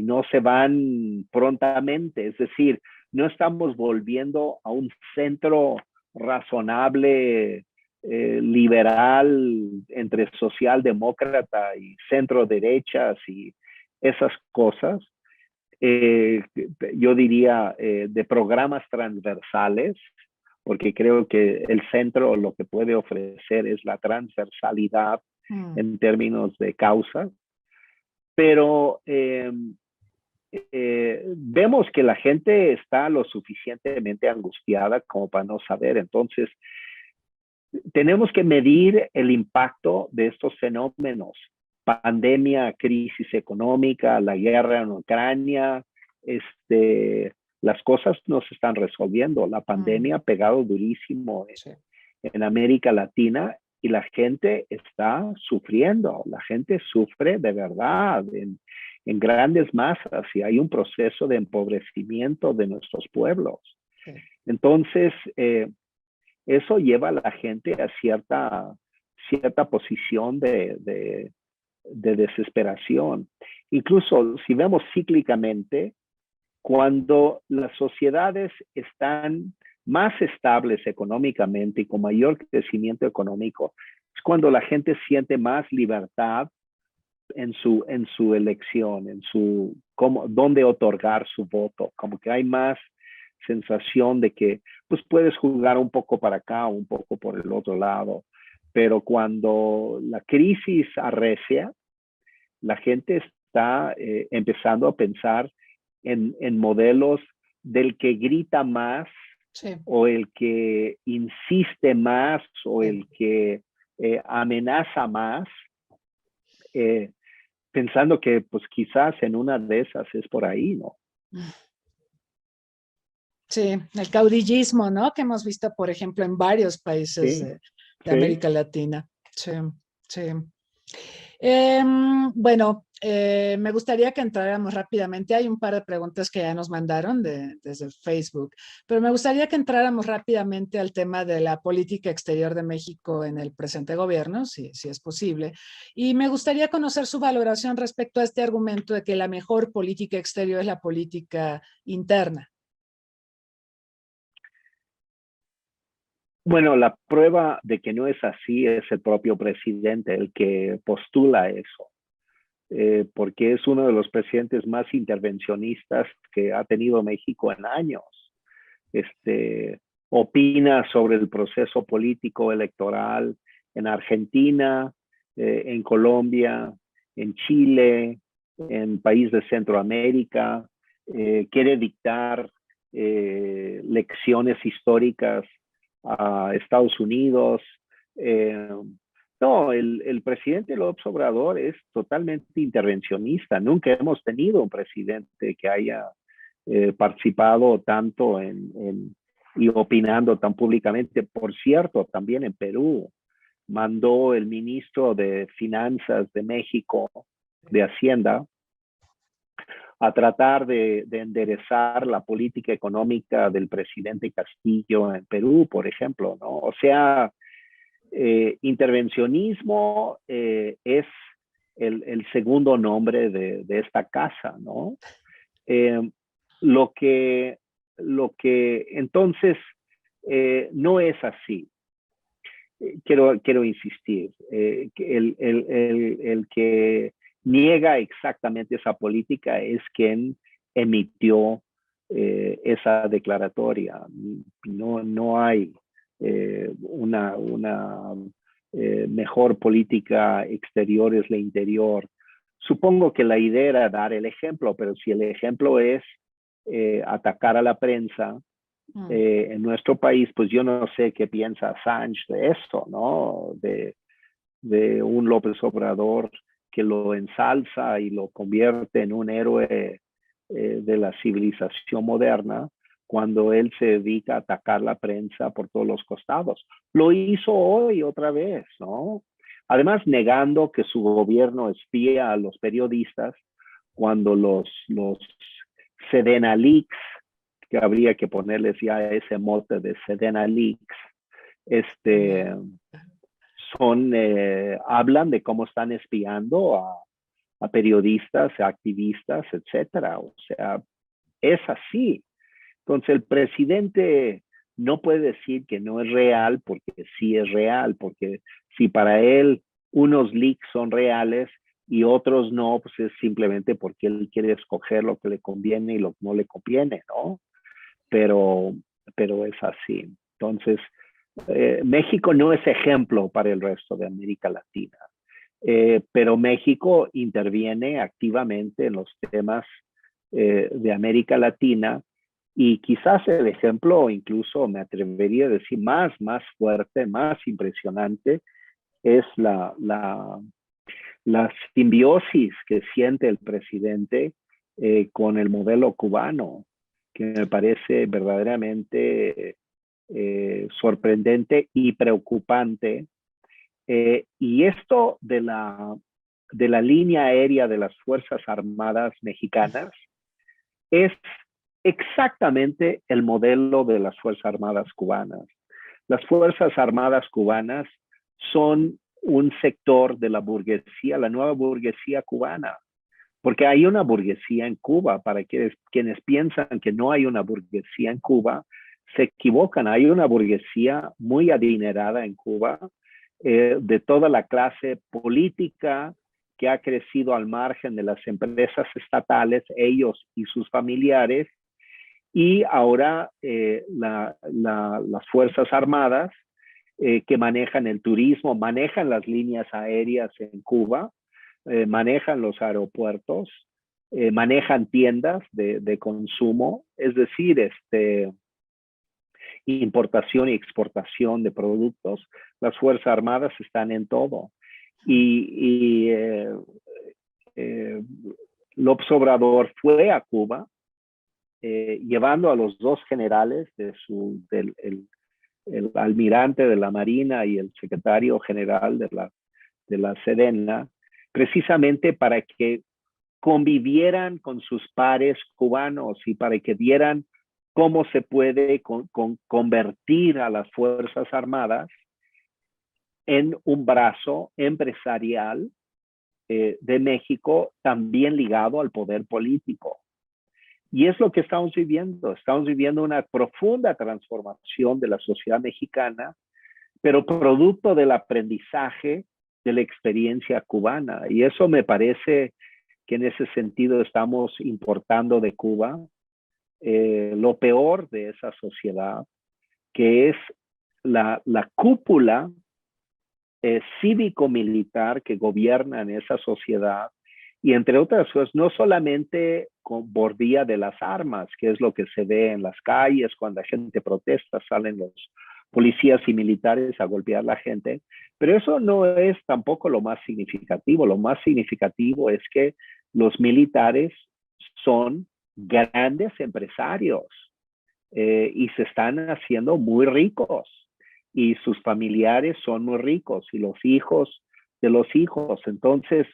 no se van prontamente. Es decir, no estamos volviendo a un centro razonable, liberal, entre socialdemócrata y centro derechas y esas cosas. Yo diría de programas transversales, porque creo que el centro lo que puede ofrecer es la transversalidad en términos de causas. Pero vemos que la gente está lo suficientemente angustiada como para no saber. Entonces, tenemos que medir el impacto de estos fenómenos. Pandemia, crisis económica, la guerra en Ucrania, las cosas no se están resolviendo. La pandemia ha pegado durísimo en América Latina y la gente está sufriendo. La gente sufre de verdad en grandes masas y hay un proceso de empobrecimiento de nuestros pueblos. Entonces, eso lleva a la gente a cierta posición de desesperación. Incluso si vemos cíclicamente, cuando las sociedades están más estables económicamente y con mayor crecimiento económico, es cuando la gente siente más libertad en su elección, dónde otorgar su voto, como que hay más sensación de que pues puedes jugar un poco para acá, un poco por el otro lado, pero cuando la crisis arrecia, la gente está empezando a pensar en modelos del que grita más, o el que insiste más, o el que amenaza más, pensando que pues quizás en una de esas es por ahí, ¿no? Sí, el caudillismo, ¿no? Que hemos visto, por ejemplo, en varios países de América Latina. Sí, sí. Bueno, me gustaría que entráramos rápidamente. Hay un par de preguntas que ya nos mandaron desde Facebook, pero me gustaría que entráramos rápidamente al tema de la política exterior de México en el presente gobierno, si es posible. Y me gustaría conocer su valoración respecto a este argumento de que la mejor política exterior es la política interna. Bueno, la prueba de que no es así es el propio presidente, el que postula eso, porque es uno de los presidentes más intervencionistas que ha tenido México en años. Opina sobre el proceso político electoral en Argentina, en Colombia, en Chile, en países de Centroamérica, quiere dictar lecciones históricas a Estados Unidos. No, el presidente López Obrador es totalmente intervencionista. Nunca hemos tenido un presidente que haya participado tanto y opinando tan públicamente. Por cierto, también en Perú mandó el ministro de Finanzas de México, de Hacienda, a tratar de enderezar la política económica del presidente Castillo en Perú, por ejemplo, ¿no? O sea, intervencionismo es el segundo nombre de esta casa, ¿no? Lo que entonces no es así. Quiero insistir, el que niega exactamente esa política es quien emitió esa declaratoria. No hay una mejor política exterior, es la interior. Supongo que la idea era dar el ejemplo, pero si el ejemplo es atacar a la prensa en nuestro país, pues yo no sé qué piensa Assange de esto, ¿no? De un López Obrador que lo ensalza y lo convierte en un héroe de la civilización moderna, cuando él se dedica a atacar la prensa por todos los costados. Lo hizo hoy otra vez, ¿no? Además, negando que su gobierno espía a los periodistas, cuando los Sedena Leaks, que habría que ponerles ya ese mote de Sedena Leaks, hablan de cómo están espiando a periodistas, a activistas, etcétera. O sea, es así. Entonces, el presidente no puede decir que no es real, porque sí es real, porque si para él unos leaks son reales y otros no, pues es simplemente porque él quiere escoger lo que le conviene y lo que no le conviene, ¿no? Pero es así. Entonces, México no es ejemplo para el resto de América Latina, pero México interviene activamente en los temas de América Latina. Y quizás el ejemplo, incluso me atrevería a decir más fuerte, más impresionante, es la simbiosis que siente el presidente con el modelo cubano, que me parece verdaderamente sorprendente y preocupante. Y esto de la línea aérea de las Fuerzas Armadas mexicanas es exactamente el modelo de las Fuerzas Armadas cubanas. Las Fuerzas Armadas cubanas son un sector de la burguesía, la nueva burguesía cubana, porque hay una burguesía en Cuba. Para quienes piensan que no hay una burguesía en Cuba, se equivocan. Hay una burguesía muy adinerada en Cuba, de toda la clase política que ha crecido al margen de las empresas estatales, ellos y sus familiares, y ahora las Fuerzas Armadas que manejan el turismo, manejan las líneas aéreas en Cuba, manejan los aeropuertos, manejan tiendas de consumo, es decir, importación y exportación de productos. Las Fuerzas Armadas están en todo. Y López Obrador fue a Cuba llevando a los dos generales, el almirante de la Marina y el secretario general de la Sedena, precisamente para que convivieran con sus pares cubanos y para que vieran cómo se puede convertir a las Fuerzas Armadas en un brazo empresarial de México, también ligado al poder político. Y es lo que estamos viviendo. Estamos viviendo una profunda transformación de la sociedad mexicana, pero producto del aprendizaje de la experiencia cubana. Y eso me parece que en ese sentido estamos importando de Cuba lo peor de esa sociedad, que es la cúpula cívico-militar que gobierna en esa sociedad. Y entre otras cosas, no solamente por vía de las armas, que es lo que se ve en las calles, cuando la gente protesta, salen los policías y militares a golpear a la gente, pero eso no es tampoco lo más significativo. Lo más significativo es que los militares son grandes empresarios y se están haciendo muy ricos, y sus familiares son muy ricos, y los hijos de los hijos. Entonces,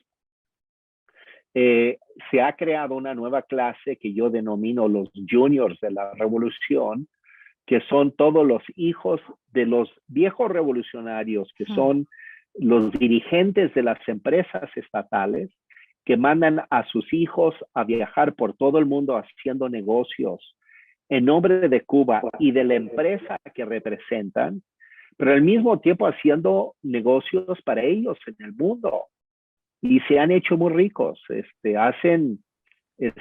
se ha creado una nueva clase que yo denomino los juniors de la revolución, que son todos los hijos de los viejos revolucionarios, que son los dirigentes de las empresas estatales, que mandan a sus hijos a viajar por todo el mundo haciendo negocios en nombre de Cuba y de la empresa que representan, pero al mismo tiempo haciendo negocios para ellos en el mundo. Y se han hecho muy ricos.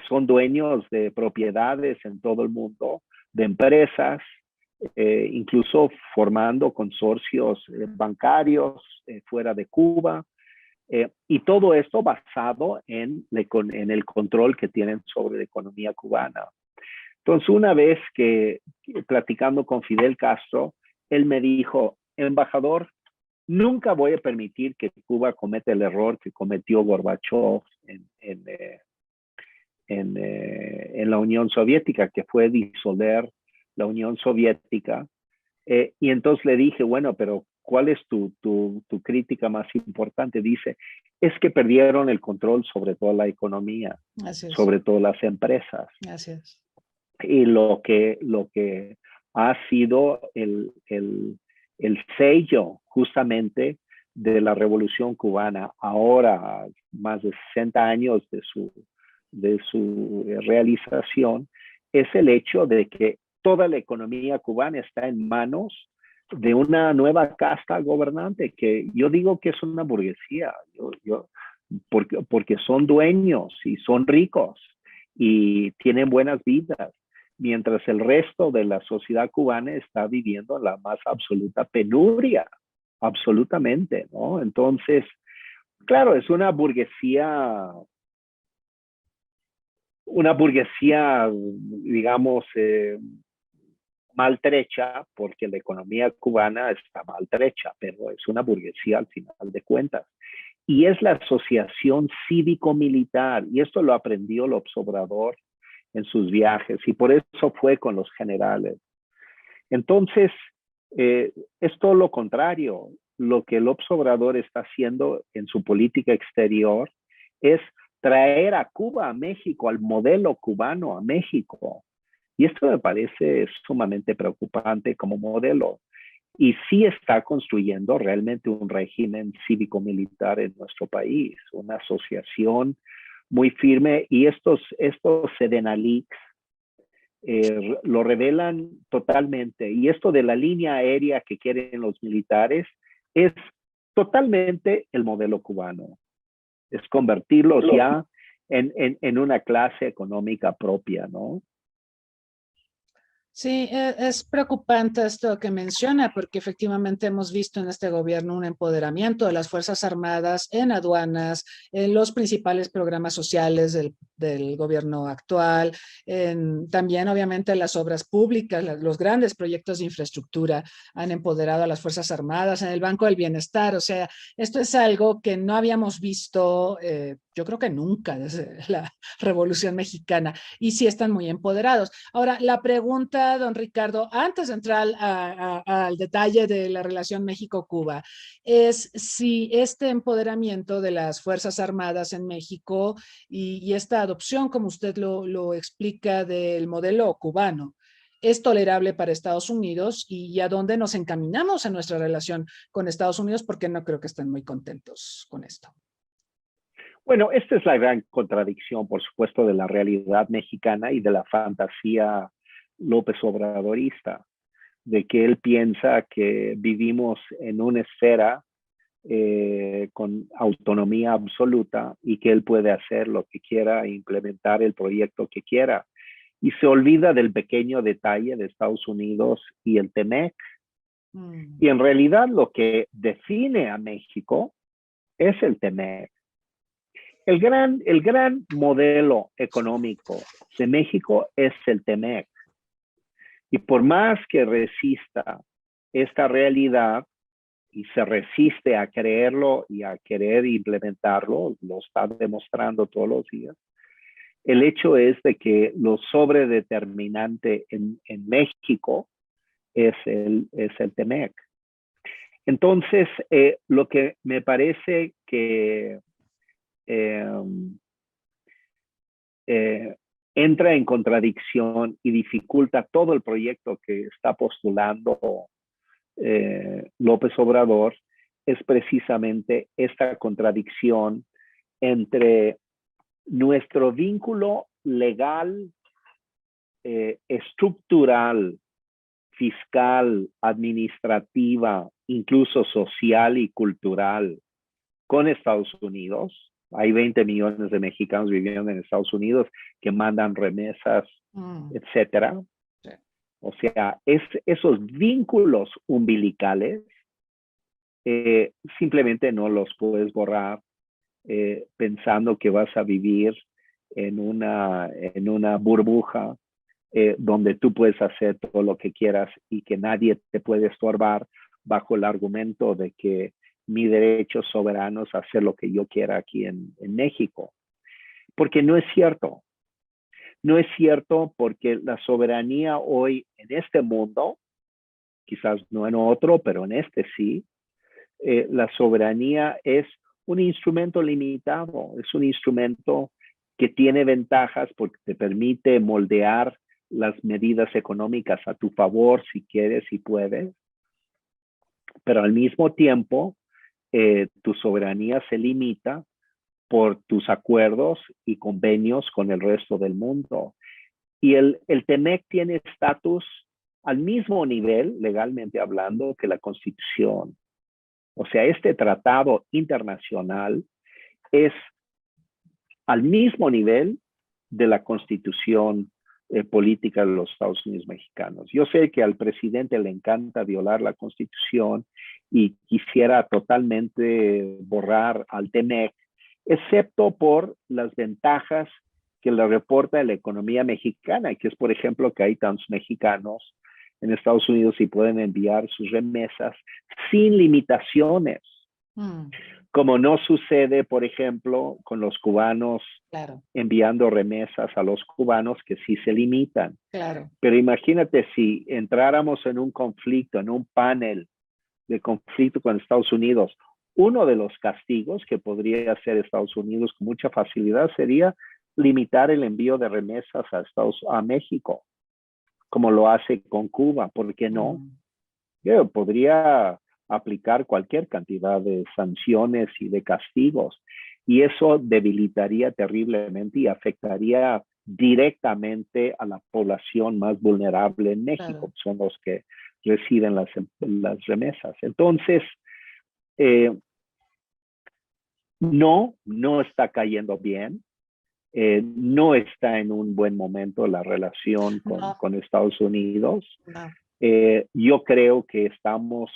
Son dueños de propiedades en todo el mundo, de empresas, incluso formando consorcios bancarios fuera de Cuba. Y todo esto basado en el control que tienen sobre la economía cubana. Entonces, una vez que platicando con Fidel Castro, él me dijo: embajador, nunca voy a permitir que Cuba cometa el error que cometió Gorbachev en la Unión Soviética, que fue disolver la Unión Soviética. Y entonces le dije, bueno, pero ¿cuál es tu crítica más importante? Dice, es que perdieron el control sobre toda la economía, sobre todas las empresas. Así es. Y lo que ha sido el sello justamente de la Revolución Cubana, ahora más de 60 años de su realización, es el hecho de que toda la economía cubana está en manos de una nueva casta gobernante, que yo digo que es una burguesía, porque son dueños y son ricos y tienen buenas vidas, mientras el resto de la sociedad cubana está viviendo la más absoluta penuria, absolutamente, ¿no? Entonces, claro, es una burguesía una burguesía, digamos, maltrecha, porque la economía cubana está maltrecha, pero es una burguesía al final de cuentas. Y es la asociación cívico-militar, y esto lo aprendió López Obrador en sus viajes, y por eso fue con los generales. Entonces, es todo lo contrario. Lo que López Obrador está haciendo en su política exterior es traer a Cuba a México, al modelo cubano a México. Y esto me parece sumamente preocupante como modelo. Y sí está construyendo realmente un régimen cívico-militar en nuestro país, una asociación muy firme. Y estos Sedena Leaks lo revelan totalmente. Y esto de la línea aérea que quieren los militares es totalmente el modelo cubano. Es convertirlos ya en una clase económica propia, ¿no? Sí, es preocupante esto que menciona, porque efectivamente hemos visto en este gobierno un empoderamiento de las Fuerzas Armadas en aduanas, en los principales programas sociales del gobierno actual, también obviamente las obras públicas, los grandes proyectos de infraestructura han empoderado a las Fuerzas Armadas, en el Banco del Bienestar. O sea, esto es algo que no habíamos visto, yo creo que nunca desde la Revolución Mexicana, y sí están muy empoderados. Ahora, la pregunta, don Ricardo, antes de entrar al detalle de la relación México-Cuba, es si este empoderamiento de las Fuerzas Armadas en México y esta adopción, como usted lo explica, del modelo cubano, es tolerable para Estados Unidos, y a dónde nos encaminamos en nuestra relación con Estados Unidos, porque no creo que estén muy contentos con esto. Bueno, esta es la gran contradicción, por supuesto, de la realidad mexicana y de la fantasía López Obradorista, de que él piensa que vivimos en una esfera con autonomía absoluta y que él puede hacer lo que quiera e implementar el proyecto que quiera. Y se olvida del pequeño detalle de Estados Unidos y el TEMEC. Y en realidad lo que define a México es el TEMEC. El gran modelo económico de México es el TEMEC. Y por más que resista esta realidad y se resiste a creerlo y a querer implementarlo, lo está demostrando todos los días, el hecho es de que lo sobredeterminante en México es el TEMEC. Entonces, lo que me parece que entra en contradicción y dificulta todo el proyecto que está postulando López Obrador es precisamente esta contradicción entre nuestro vínculo legal, estructural, fiscal, administrativa, incluso social y cultural con Estados Unidos. Hay 20 millones de mexicanos viviendo en Estados Unidos que mandan remesas, etcétera. Sí. O sea, esos vínculos umbilicales simplemente no los puedes borrar pensando que vas a vivir en una burbuja donde tú puedes hacer todo lo que quieras y que nadie te puede estorbar bajo el argumento de que mi derecho soberano es hacer lo que yo quiera aquí en México. Porque no es cierto. No es cierto, porque la soberanía hoy en este mundo, quizás no en otro, pero en este sí, la soberanía es un instrumento limitado, es un instrumento que tiene ventajas porque te permite moldear las medidas económicas a tu favor si quieres y puedes, pero al mismo tiempo tu soberanía se limita por tus acuerdos y convenios con el resto del mundo. Y el TEMEC tiene estatus al mismo nivel, legalmente hablando, que la Constitución. O sea, este tratado internacional es al mismo nivel de la Constitución política de los Estados Unidos mexicanos. Yo sé que al presidente le encanta violar la Constitución y quisiera totalmente borrar al TEMEC, excepto por las ventajas que le reporta la economía mexicana, que es, por ejemplo, que hay tantos mexicanos en Estados Unidos y pueden enviar sus remesas sin limitaciones, como no sucede, por ejemplo, con los cubanos Claro, enviando remesas a los cubanos que sí se limitan. claro. Pero imagínate si entráramos en un conflicto, en un panel de conflicto con Estados Unidos, uno de los castigos que podría hacer Estados Unidos con mucha facilidad sería limitar el envío de remesas a México, como lo hace con Cuba. ¿Por qué no? Podría aplicar cualquier cantidad de sanciones y de castigos, y eso debilitaría terriblemente y afectaría directamente a la población más vulnerable en México, Claro. son los que reciben las remesas. Entonces, no está cayendo bien. No está en un buen momento la relación No, con Estados Unidos. no. Yo creo que estamos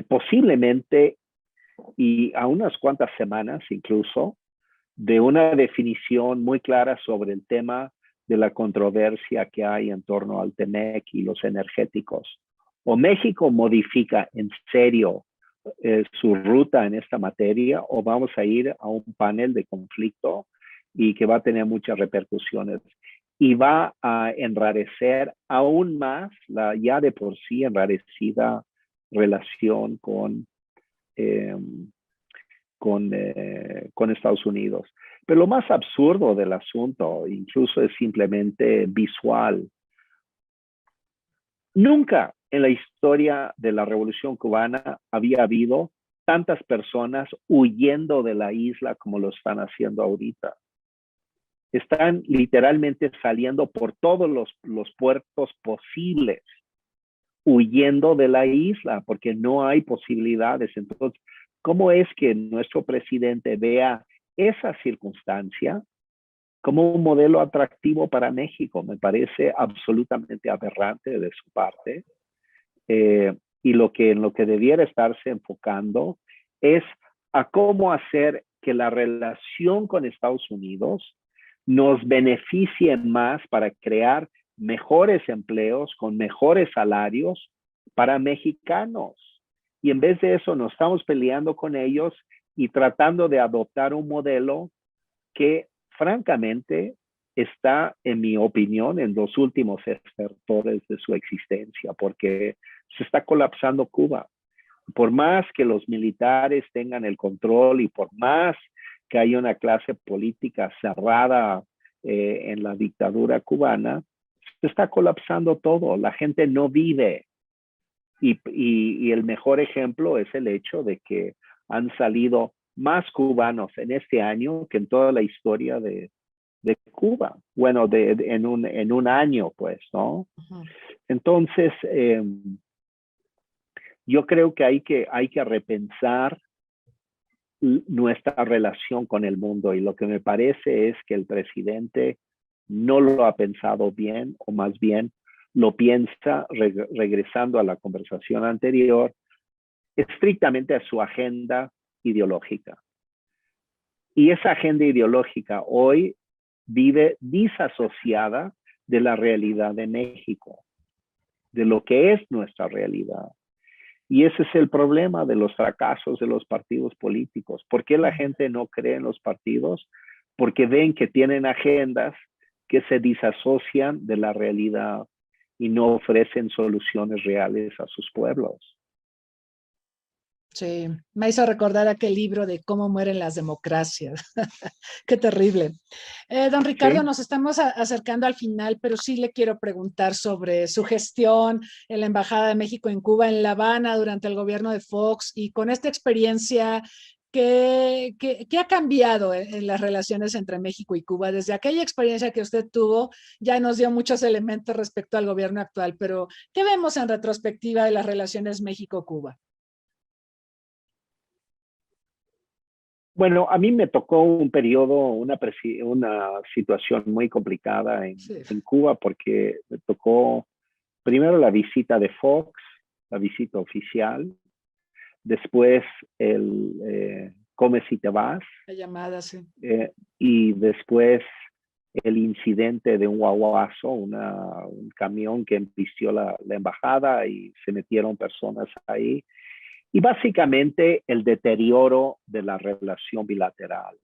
posiblemente y a unas cuantas semanas incluso de una definición muy clara sobre el tema de la controversia que hay en torno al TEMEC y los energéticos. O México modifica en serio su ruta en esta materia, o vamos a ir a un panel de conflicto y que va a tener muchas repercusiones y va a enrarecer aún más la ya de por sí enrarecida relación con Estados Unidos. Pero lo más absurdo del asunto, incluso es simplemente visual. Nunca en la historia de la Revolución Cubana había habido tantas personas huyendo de la isla como lo están haciendo ahorita. Están literalmente saliendo por todos los puertos posibles, huyendo de la isla, porque no hay posibilidades. Entonces, ¿cómo es que nuestro presidente vea esa circunstancia como un modelo atractivo para México? Me parece absolutamente aberrante de su parte. Y en lo que debiera estarse enfocando es a cómo hacer que la relación con Estados Unidos nos beneficie más para crear mejores empleos con mejores salarios para mexicanos. Y en vez de eso nos estamos peleando con ellos y tratando de adoptar un modelo que francamente está, en mi opinión, en los últimos estertores de su existencia, porque se está colapsando Cuba. Por más que los militares tengan el control y por más que haya una clase política cerrada en la dictadura cubana, se está colapsando todo. La gente no vive. Y el mejor ejemplo es el hecho de que han salido más cubanos en este año que en toda la historia de Cuba. Bueno, en un año, pues, ¿no? Entonces, yo creo que hay que repensar nuestra relación con el mundo, y lo que me parece es que el presidente no lo ha pensado bien, o más bien lo piensa, regresando a la conversación anterior, estrictamente a su agenda ideológica. Y esa agenda ideológica hoy vive disasociada de la realidad de México, de lo que es nuestra realidad. Y ese es el problema de los fracasos de los partidos políticos. ¿Por qué la gente no cree en los partidos? Porque ven que tienen agendas que se disasocian de la realidad y no ofrecen soluciones reales a sus pueblos. Sí, me hizo recordar aquel libro de cómo mueren las democracias. Qué terrible. Don Ricardo, ¿Sí? nos estamos acercando al final, pero sí le quiero preguntar sobre su gestión en la Embajada de México en Cuba, en La Habana, durante el gobierno de Fox, y con esta experiencia, ¿qué ha cambiado en las relaciones entre México y Cuba? Desde aquella experiencia que usted tuvo, ya nos dio muchos elementos respecto al gobierno actual, pero ¿qué vemos en retrospectiva de las relaciones México-Cuba? Bueno, a mí me tocó un periodo, una situación muy complicada Sí. en Cuba, porque me tocó primero la visita de Fox, la visita oficial, después el comes y te vas. La llamada, sí. Y después el incidente de un guaguazo, un camión que embistió la embajada y se metieron personas ahí. Y básicamente el deterioro de la relación bilateral,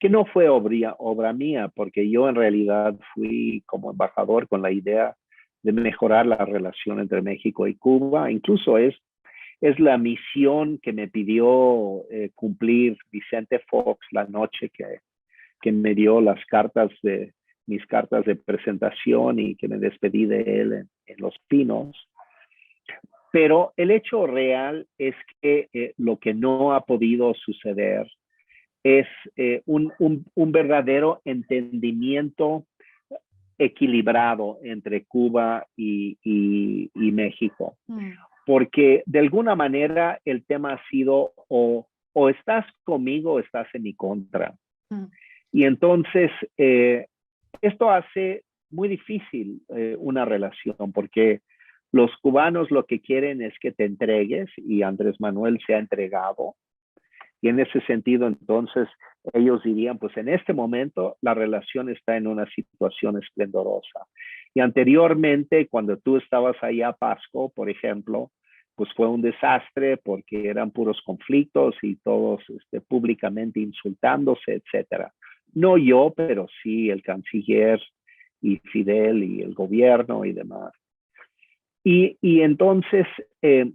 que no fue obra mía, porque yo en realidad fui como embajador con la idea de mejorar la relación entre México y Cuba. Incluso es la misión que me pidió cumplir Vicente Fox la noche que me dio mis cartas de presentación y que me despedí de él en Los Pinos. Pero el hecho real es que lo que no ha podido suceder es un verdadero entendimiento equilibrado entre Cuba y México. Porque de alguna manera el tema ha sido o estás conmigo o estás en mi contra. Y entonces esto hace muy difícil una relación, porque los cubanos lo que quieren es que te entregues, y Andrés Manuel se ha entregado. Y en ese sentido, entonces, ellos dirían, pues en este momento la relación está en una situación esplendorosa. Y anteriormente, cuando tú estabas allá a Pasco, por ejemplo, pues fue un desastre porque eran puros conflictos y todos públicamente insultándose, etcétera. No yo, pero sí el canciller y Fidel y el gobierno y demás. Y entonces, este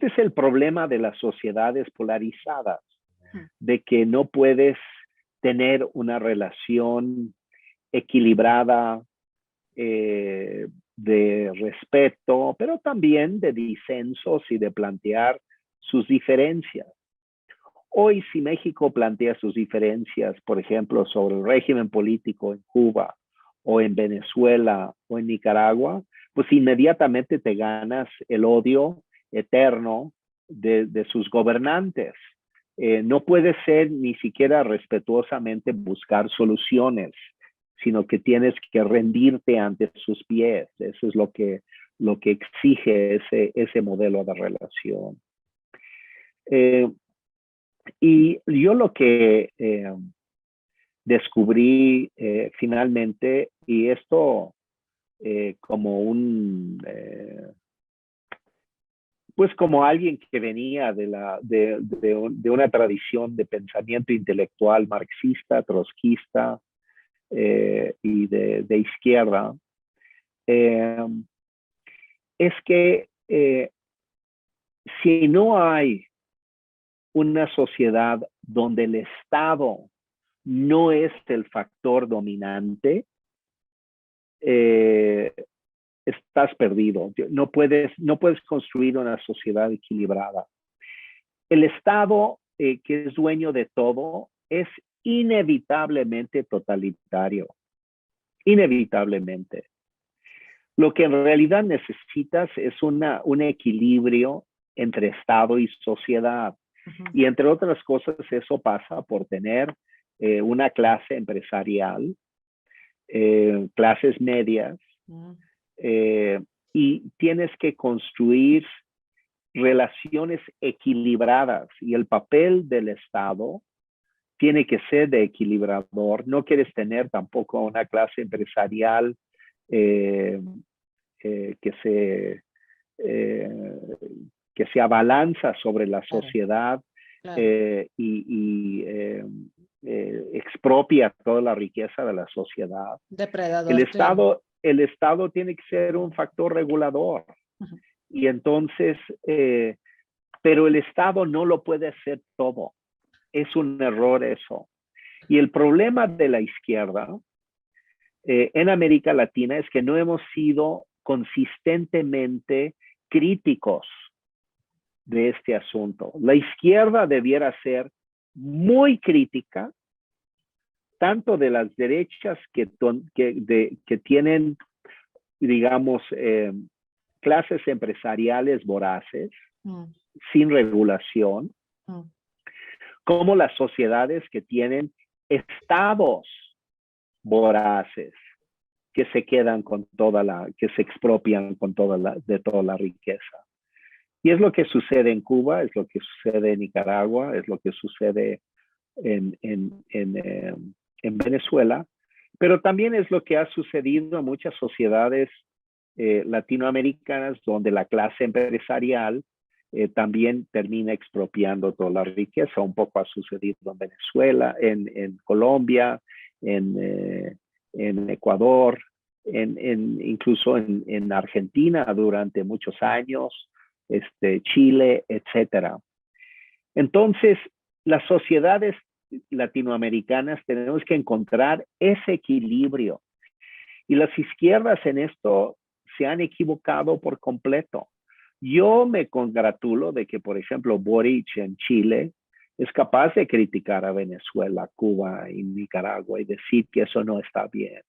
es el problema de las sociedades polarizadas, de que no puedes tener una relación equilibrada de respeto, pero también de disensos y de plantear sus diferencias. Hoy, si México plantea sus diferencias, por ejemplo, sobre el régimen político en Cuba o en Venezuela o en Nicaragua, pues inmediatamente te ganas el odio eterno de sus gobernantes. No puede ser ni siquiera respetuosamente buscar soluciones, sino que tienes que rendirte ante sus pies. Eso es lo que exige ese modelo de relación. Y yo lo que descubrí finalmente, y esto como pues como alguien que venía de una tradición de pensamiento intelectual marxista, trotskista y de izquierda, es que si no hay una sociedad donde el Estado no es el factor dominante, estás perdido. No puedes construir una sociedad equilibrada. El Estado, que es dueño de todo, es inevitablemente totalitario. Inevitablemente. Lo que en realidad necesitas es un equilibrio entre Estado y sociedad. Y entre otras cosas, eso pasa por tener una clase empresarial, clases medias, y tienes que construir relaciones equilibradas, y el papel del Estado tiene que ser de equilibrador. No quieres tener tampoco una clase empresarial que se abalanza sobre la sociedad, y expropia toda la riqueza de la sociedad. Depredador. El Estado tiene que ser un factor regulador. Y entonces, pero el Estado no lo puede hacer todo. Es un error eso. Y el problema de la izquierda en América Latina es que no hemos sido consistentemente críticos de este asunto. La izquierda debiera ser muy crítica, tanto de las derechas que tienen, digamos, clases empresariales voraces, sin regulación, como las sociedades que tienen estados voraces, que se quedan con que se expropian con toda la riqueza. Y es lo que sucede en Cuba, es lo que sucede en Nicaragua, es lo que sucede en Venezuela, pero también es lo que ha sucedido en muchas sociedades latinoamericanas donde la clase empresarial también termina expropiando toda la riqueza. Un poco ha sucedido en Venezuela, en Colombia, en Ecuador, incluso en Argentina durante muchos años, Chile, etcétera. Entonces, las sociedades latinoamericanas tenemos que encontrar ese equilibrio. Y las izquierdas en esto se han equivocado por completo. Yo me congratulo de que, por ejemplo, Boric en Chile es capaz de criticar a Venezuela, Cuba y Nicaragua y decir que eso no está bien.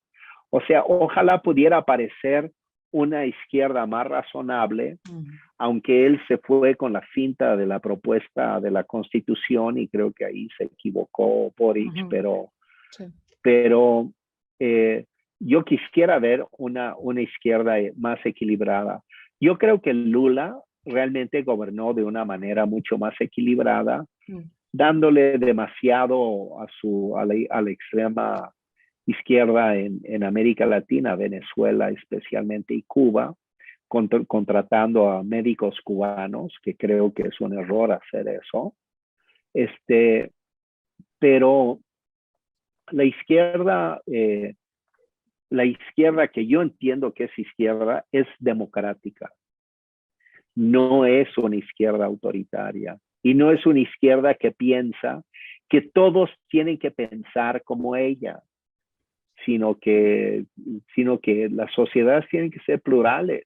O sea, ojalá pudiera aparecer una izquierda más razonable, aunque él se fue con la finta de la propuesta de la Constitución y creo que ahí se equivocó Boric, pero yo quisiera ver una izquierda más equilibrada. Yo creo que Lula realmente gobernó de una manera mucho más equilibrada, dándole demasiado a la extrema izquierda en América Latina, Venezuela especialmente y Cuba, contratando a médicos cubanos, que creo que es un error hacer eso. Pero la izquierda que yo entiendo que es izquierda es democrática. No es una izquierda autoritaria y no es una izquierda que piensa que todos tienen que pensar como ella, sino que las sociedades tienen que ser plurales.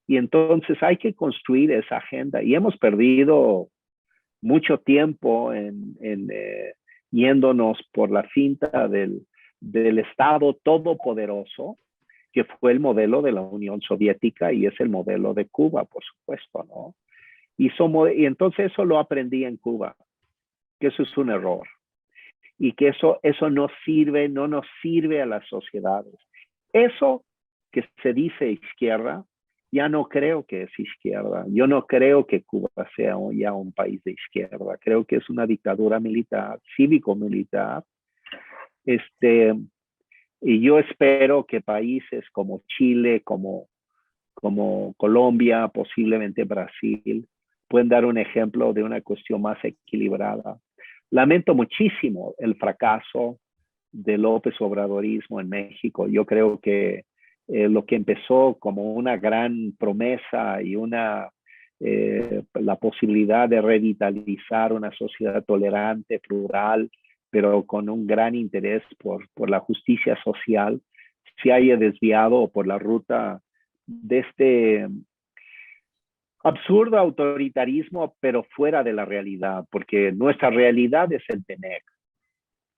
Y entonces hay que construir esa agenda. Y hemos perdido mucho tiempo yéndonos por la finta del Estado todopoderoso, que fue el modelo de la Unión Soviética y es el modelo de Cuba, por supuesto, ¿no? Y entonces eso lo aprendí en Cuba, que eso es un error. Y que eso no nos sirve a las sociedades. Eso que se dice izquierda, ya no creo que es izquierda. Yo no creo que Cuba sea ya un país de izquierda. Creo que es una dictadura militar, cívico-militar. Y yo espero que países como Chile, como Colombia, posiblemente Brasil, pueden dar un ejemplo de una cuestión más equilibrada. Lamento muchísimo el fracaso del López Obradorismo en México. Yo creo que lo que empezó como una gran promesa y la posibilidad de revitalizar una sociedad tolerante, plural, pero con un gran interés por la justicia social, se haya desviado por la ruta de este absurdo autoritarismo, pero fuera de la realidad, porque nuestra realidad es el TEMEC.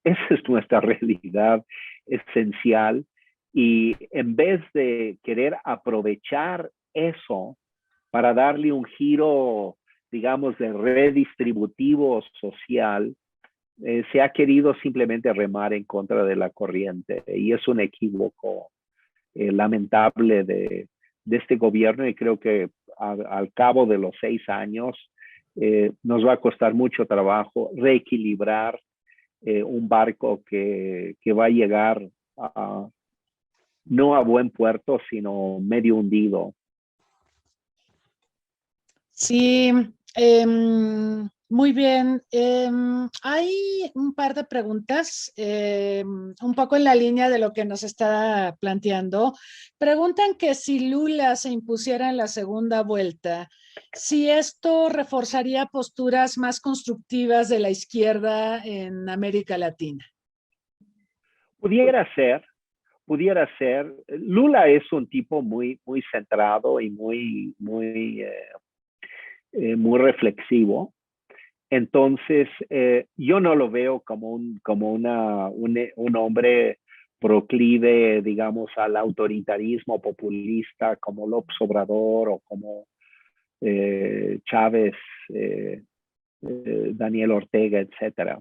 Esa es nuestra realidad esencial. Y en vez de querer aprovechar eso para darle un giro, digamos, de redistributivo social, se ha querido simplemente remar en contra de la corriente. Y es un equívoco lamentable de este gobierno, y creo que al cabo de los 6 años nos va a costar mucho trabajo reequilibrar un barco que va a llegar no a buen puerto, sino medio hundido. Sí, muy bien. Hay un par de preguntas, un poco en la línea de lo que nos está planteando. Preguntan que si Lula se impusiera en la segunda vuelta, si esto reforzaría posturas más constructivas de la izquierda en América Latina. Pudiera ser. Lula es un tipo muy centrado y muy reflexivo. Entonces, yo no lo veo como un hombre proclive, digamos, al autoritarismo populista como López Obrador o como Chávez, Daniel Ortega, etc.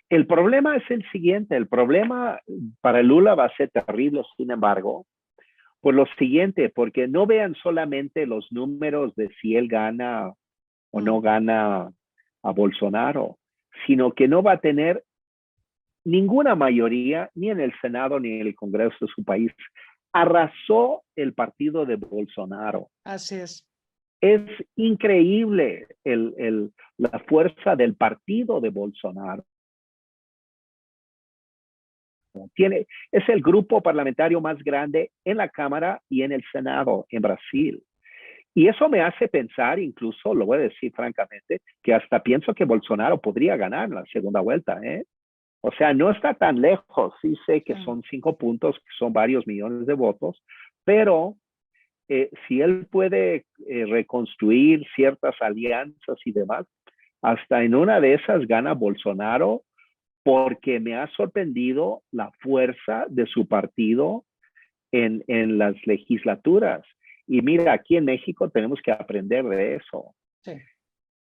El problema es el siguiente. El problema para Lula va a ser terrible, sin embargo, Por lo siguiente, porque no vean solamente los números de si él gana o no gana a Bolsonaro, sino que no va a tener ninguna mayoría ni en el Senado ni en el Congreso de su país. Arrasó el partido de Bolsonaro. Así es. Es increíble la fuerza del partido de Bolsonaro. Es el grupo parlamentario más grande en la Cámara y en el Senado en Brasil. Y eso me hace pensar, incluso, lo voy a decir francamente, que hasta pienso que Bolsonaro podría ganar la segunda vuelta, ¿eh? O sea, no está tan lejos. Sí sé que son 5 puntos, que son varios millones de votos, pero si él puede reconstruir ciertas alianzas y demás, hasta en una de esas gana Bolsonaro, porque me ha sorprendido la fuerza de su partido en las legislaturas. Y mira, aquí en México tenemos que aprender de eso. Sí.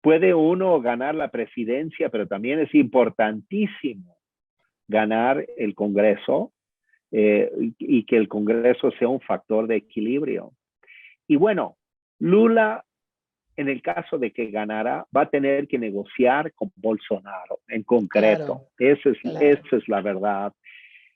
Puede uno ganar la presidencia, pero también es importantísimo ganar el Congreso y que el Congreso sea un factor de equilibrio. Y bueno, Lula, en el caso de que ganara, va a tener que negociar con Bolsonaro en concreto. Claro, Esa es la verdad.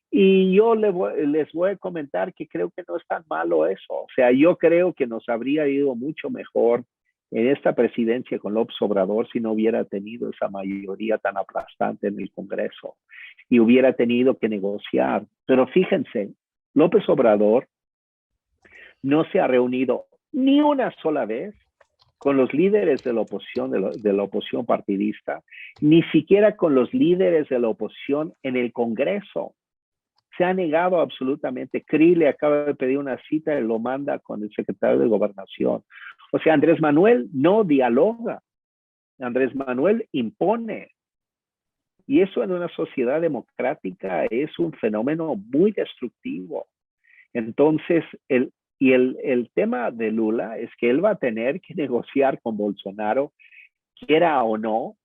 Y yo les voy a comentar que creo que no es tan malo eso. O sea, yo creo que nos habría ido mucho mejor en esta presidencia con López Obrador si no hubiera tenido esa mayoría tan aplastante en el Congreso y hubiera tenido que negociar. Pero fíjense, López Obrador no se ha reunido ni una sola vez con los líderes de la oposición, de la oposición partidista, ni siquiera con los líderes de la oposición en el Congreso. Se ha negado absolutamente. CRI le acaba de pedir una cita y lo manda con el secretario de Gobernación. O sea, Andrés Manuel no dialoga. Andrés Manuel impone. Y eso en una sociedad democrática es un fenómeno muy destructivo. Entonces, el tema de Lula es que él va a tener que negociar con Bolsonaro, quiera o no,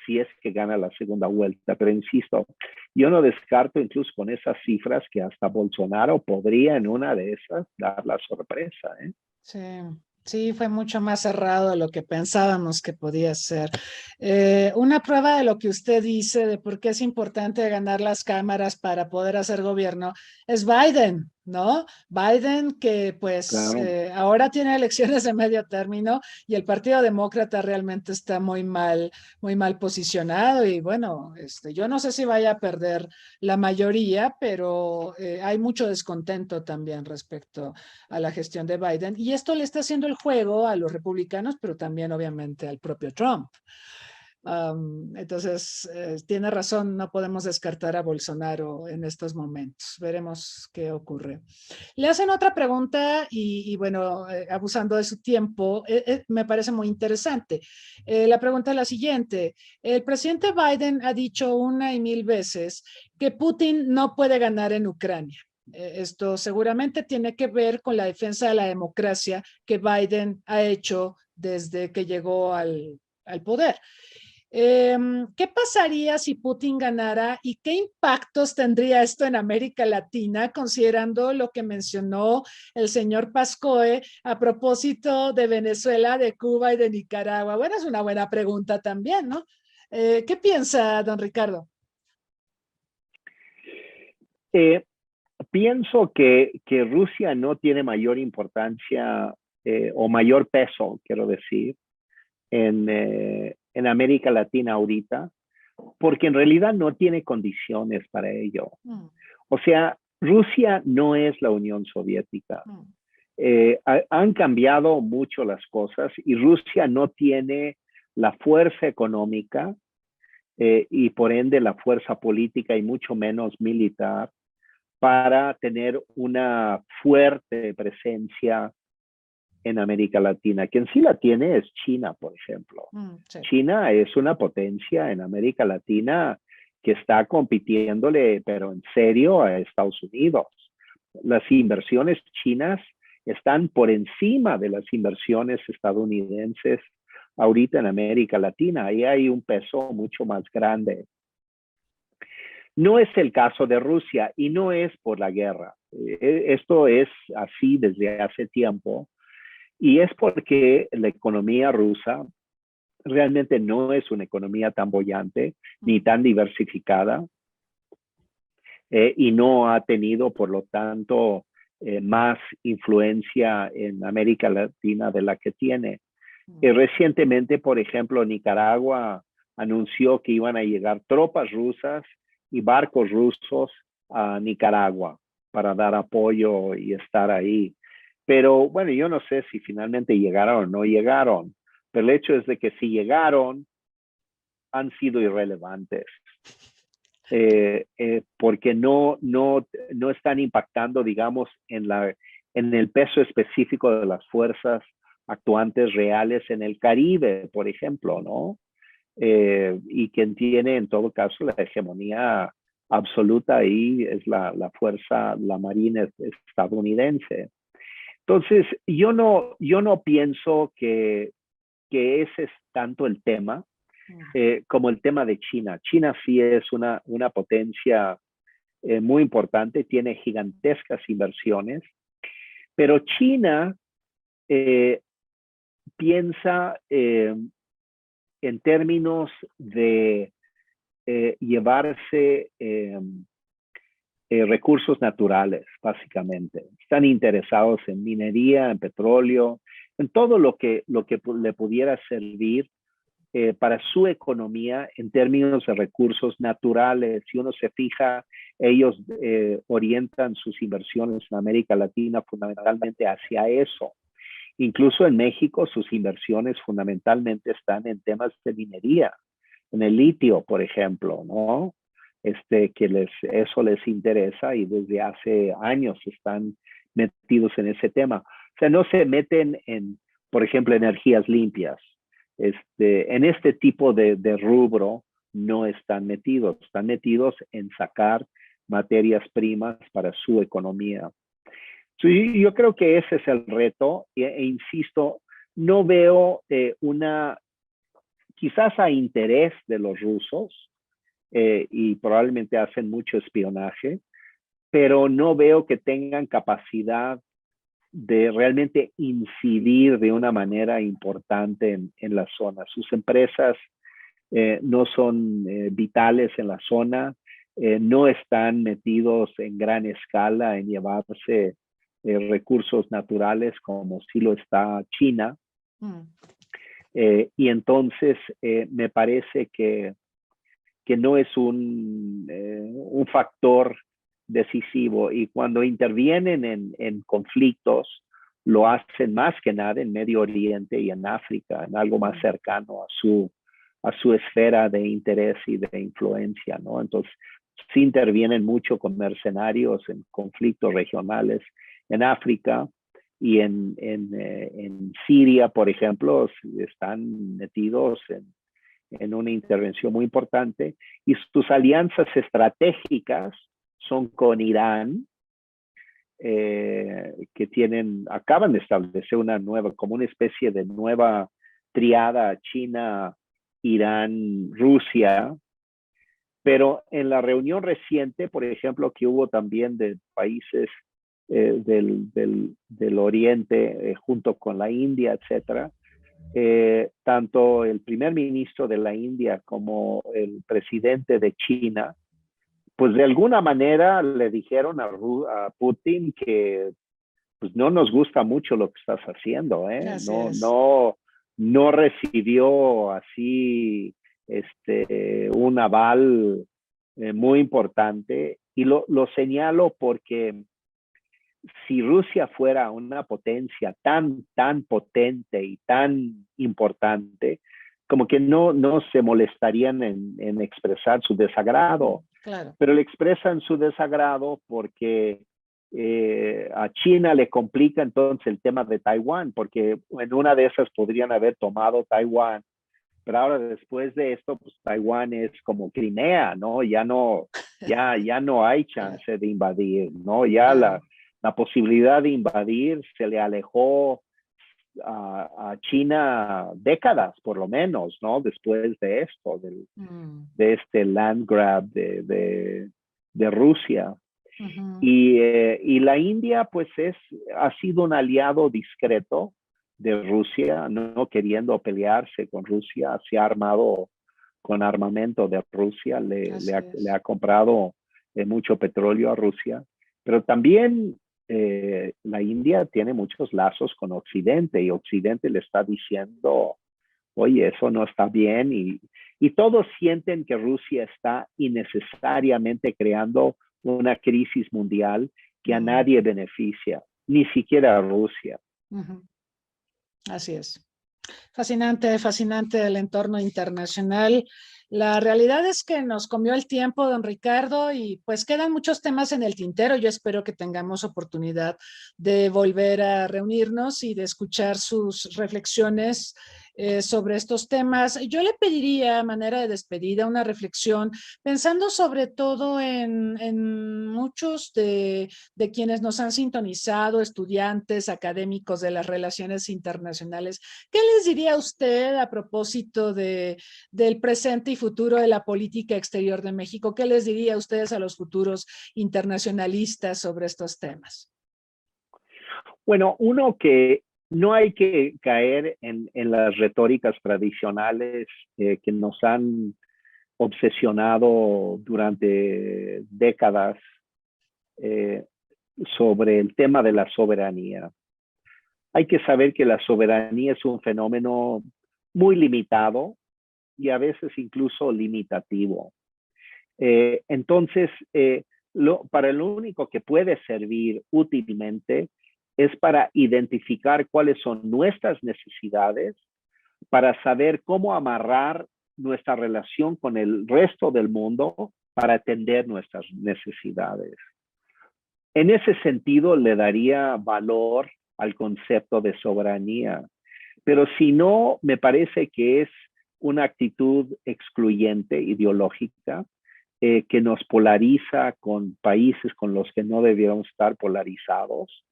si es que gana la segunda vuelta. Pero insisto, yo no descarto incluso con esas cifras que hasta Bolsonaro podría en una de esas dar la sorpresa, ¿eh? Sí, fue mucho más cerrado de lo que pensábamos que podía ser. Una prueba de lo que usted dice, de por qué es importante ganar las cámaras para poder hacer gobierno, es Biden, ¿no? Biden que pues Claro. ahora tiene elecciones de medio término y el Partido Demócrata realmente está muy mal posicionado y bueno, yo no sé si vaya a perder la mayoría, pero hay mucho descontento también respecto a la gestión de Biden y esto le está haciendo el juego a los republicanos, pero también obviamente al propio Trump. Entonces, tiene razón, no podemos descartar a Bolsonaro en estos momentos. Veremos qué ocurre. Le hacen otra pregunta y bueno, abusando de su tiempo, me parece muy interesante. La pregunta es la siguiente. El presidente Biden ha dicho 1 y 1000 veces que Putin no puede ganar en Ucrania. Esto seguramente tiene que ver con la defensa de la democracia que Biden ha hecho desde que llegó al poder. ¿Qué pasaría si Putin ganara y qué impactos tendría esto en América Latina, considerando lo que mencionó el señor Pascoe a propósito de Venezuela, de Cuba y de Nicaragua? Bueno, es una buena pregunta también, ¿no? ¿Qué piensa, don Ricardo? Pienso que Rusia no tiene mayor importancia o mayor peso, quiero decir, en América Latina ahorita, porque en realidad no tiene condiciones para ello. O sea, Rusia no es la Unión Soviética. Han cambiado mucho las cosas y Rusia no tiene la fuerza económica y por ende la fuerza política y mucho menos militar para tener una fuerte presencia en América Latina. Quien sí la tiene es China, por ejemplo. Sí. China es una potencia en América Latina que está compitiéndole, pero en serio, a Estados Unidos. Las inversiones chinas están por encima de las inversiones estadounidenses ahorita en América Latina. Ahí hay un peso mucho más grande. No es el caso de Rusia y no es por la guerra. Esto es así desde hace tiempo y es porque la economía rusa realmente no es una economía tan bollante ni tan diversificada y no ha tenido, por lo tanto, más influencia en América Latina de la que tiene. Recientemente, por ejemplo, Nicaragua anunció que iban a llegar tropas rusas y barcos rusos a Nicaragua para dar apoyo y estar ahí. Pero bueno, yo no sé si finalmente llegaron o no llegaron, pero el hecho es de que si llegaron, han sido irrelevantes. Porque no están impactando, digamos, en el peso específico de las fuerzas actuantes reales en el Caribe, por ejemplo, ¿no? Y quien tiene en todo caso la hegemonía absoluta ahí es la fuerza, la marina estadounidense. Entonces, yo no pienso que ese es tanto el tema como el tema de China. China sí es una potencia muy importante, tiene gigantescas inversiones, pero China piensa en términos de llevarse recursos naturales, básicamente. Están interesados en minería, en petróleo, en todo lo que le pudiera servir para su economía en términos de recursos naturales. Si uno se fija, ellos orientan sus inversiones en América Latina fundamentalmente hacia eso. Incluso en México, sus inversiones fundamentalmente están en temas de minería, en el litio, por ejemplo, ¿no? Que eso les interesa y desde hace años están metidos en ese tema. O sea, no se meten en, por ejemplo, energías limpias. En este tipo de rubro no están metidos en sacar materias primas para su economía. Sí, yo creo que ese es el reto e insisto, no veo quizás a interés de los rusos y probablemente hacen mucho espionaje, pero no veo que tengan capacidad de realmente incidir de una manera importante en la zona. Sus empresas no son vitales en la zona, no están metidos en gran escala en llevarse recursos naturales como sí lo está China. Y entonces me parece que no es un factor decisivo y cuando intervienen en conflictos lo hacen más que nada en Medio Oriente y en África, en algo más cercano a su esfera de interés y de influencia, ¿no? Entonces, sí intervienen mucho con mercenarios en conflictos regionales en África y en Siria, por ejemplo, están metidos en una intervención muy importante y sus alianzas estratégicas son con Irán, que acaban de establecer como una especie de nueva triada China, Irán, Rusia, pero en la reunión reciente, por ejemplo, que hubo también de países del Oriente junto con la India, etcétera, tanto el primer ministro de la India como el presidente de China, pues de alguna manera le dijeron a Putin que pues no nos gusta mucho lo que estás haciendo, ¿eh? No recibió así un aval muy importante y lo señalo porque si Rusia fuera una potencia tan potente y tan importante, como que no se molestarían en expresar su desagrado. Claro. Pero le expresan su desagrado porque a China le complica entonces el tema de Taiwán, porque en una de esas podrían haber tomado Taiwán, pero ahora después de esto, pues Taiwán es como Crimea, ¿no? Ya no hay chance de invadir, ¿no? Ya la posibilidad de invadir se le alejó a China décadas, por lo menos, ¿no? Después de esto, de este land grab de Rusia. Y la India, pues, ha sido un aliado discreto de Rusia, no queriendo pelearse con Rusia, se ha armado con armamento de Rusia, le ha comprado mucho petróleo a Rusia, pero también la India tiene muchos lazos con Occidente y Occidente le está diciendo, oye, eso no está bien, y todos sienten que Rusia está innecesariamente creando una crisis mundial que a nadie beneficia, ni siquiera a Rusia. Así es. Fascinante, fascinante el entorno internacional. La realidad es que nos comió el tiempo, don Ricardo, y pues quedan muchos temas en el tintero. Yo espero que tengamos oportunidad de volver a reunirnos y de escuchar sus reflexiones sobre estos temas. Yo le pediría, a manera de despedida, una reflexión, pensando sobre todo en muchos de quienes nos han sintonizado, estudiantes, académicos de las relaciones internacionales. ¿Qué les diría usted a propósito del presente y futuro de la política exterior de México? ¿Qué les diría a ustedes a los futuros internacionalistas sobre estos temas? Bueno, uno, que no hay que caer en las retóricas tradicionales que nos han obsesionado durante décadas sobre el tema de la soberanía. Hay que saber que la soberanía es un fenómeno muy limitado y a veces incluso limitativo. Entonces, para lo único que puede servir útilmente es para identificar cuáles son nuestras necesidades, para saber cómo amarrar nuestra relación con el resto del mundo para atender nuestras necesidades. En ese sentido, le daría valor al concepto de soberanía, pero si no, me parece que es una actitud excluyente, ideológica, que nos polariza con países con los que no debiéramos estar polarizados.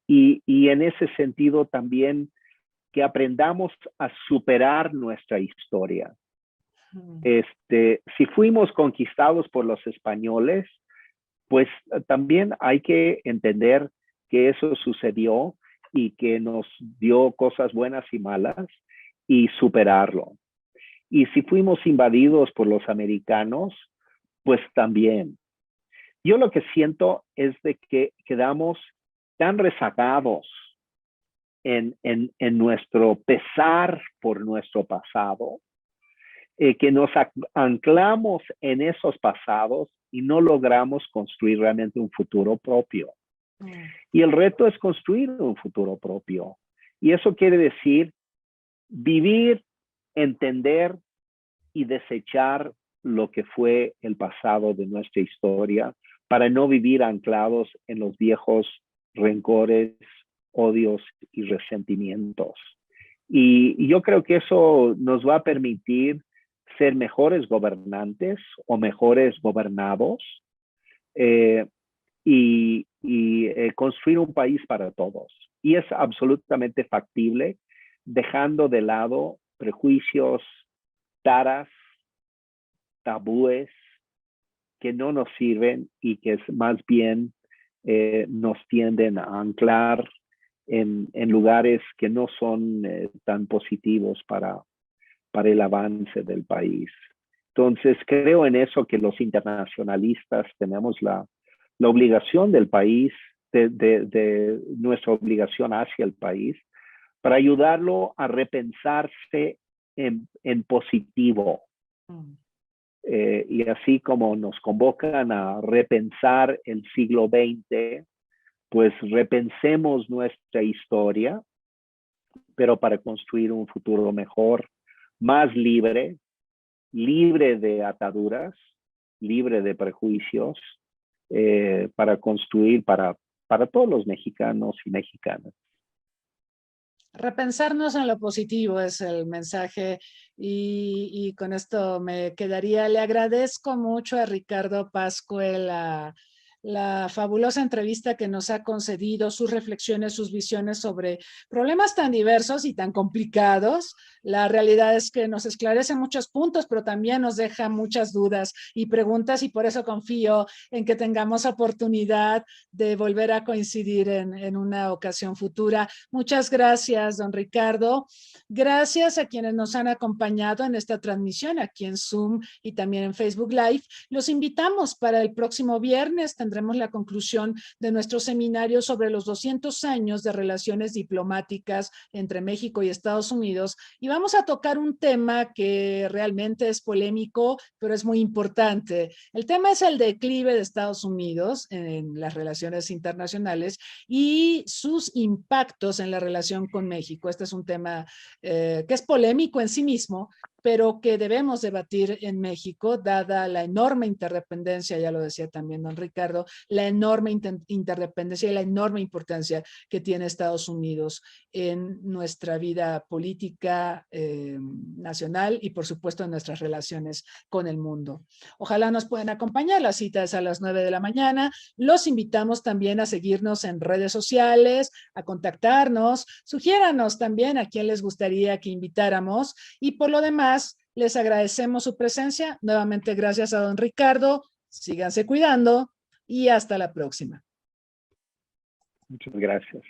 Y en ese sentido también que aprendamos a superar nuestra historia. Si fuimos conquistados por los españoles, pues también hay que entender que eso sucedió y que nos dio cosas buenas y malas y superarlo. Y si fuimos invadidos por los americanos, pues también. Yo lo que siento es de que quedamos tan rezagados en nuestro pesar por nuestro pasado, que nos anclamos en esos pasados y no logramos construir realmente un futuro propio. Y el reto es construir un futuro propio. Y eso quiere decir vivir, entender y desechar lo que fue el pasado de nuestra historia para no vivir anclados en los viejos rencores, odios y resentimientos. Y yo creo que eso nos va a permitir ser mejores gobernantes o mejores gobernados y construir un país para todos. Y es absolutamente factible, dejando de lado prejuicios, taras, tabúes que no nos sirven y que más bien nos tienden a anclar en lugares que no son tan positivos para el avance del país. Entonces, creo en eso, que los internacionalistas tenemos la obligación del país, de nuestra obligación hacia el país, para ayudarlo a repensarse en positivo. Y así como nos convocan a repensar el siglo XX, pues repensemos nuestra historia, pero para construir un futuro mejor, más libre, libre de ataduras, libre de prejuicios, para construir para todos los mexicanos y mexicanas. Repensarnos en lo positivo es el mensaje, y con esto me quedaría. Le agradezco mucho a Ricardo Pascuel la fabulosa entrevista que nos ha concedido, sus reflexiones, sus visiones sobre problemas tan diversos y tan complicados. La realidad es que nos esclarece muchos puntos, pero también nos deja muchas dudas y preguntas, y por eso confío en que tengamos oportunidad de volver a coincidir en una ocasión futura. Muchas gracias, don Ricardo. Gracias a quienes nos han acompañado en esta transmisión aquí en Zoom y también en Facebook Live. Los invitamos para el próximo viernes. Tendremos la conclusión de nuestro seminario sobre los 200 años de relaciones diplomáticas entre México y Estados Unidos, y vamos a tocar un tema que realmente es polémico, pero es muy importante. El tema es el declive de Estados Unidos en las relaciones internacionales y sus impactos en la relación con México. Este es un tema que es polémico en sí mismo, pero que debemos debatir en México, dada la enorme interdependencia, ya lo decía también don Ricardo, la enorme interdependencia y la enorme importancia que tiene Estados Unidos en nuestra vida política nacional y por supuesto en nuestras relaciones con el mundo. Ojalá nos puedan acompañar, la cita es a las 9 de la mañana. Los invitamos también a seguirnos en redes sociales, a contactarnos, sugiéranos también a quién les gustaría que invitáramos, y por lo demás les agradecemos su presencia. Nuevamente gracias a don Ricardo, síganse cuidando y hasta la próxima. Muchas gracias.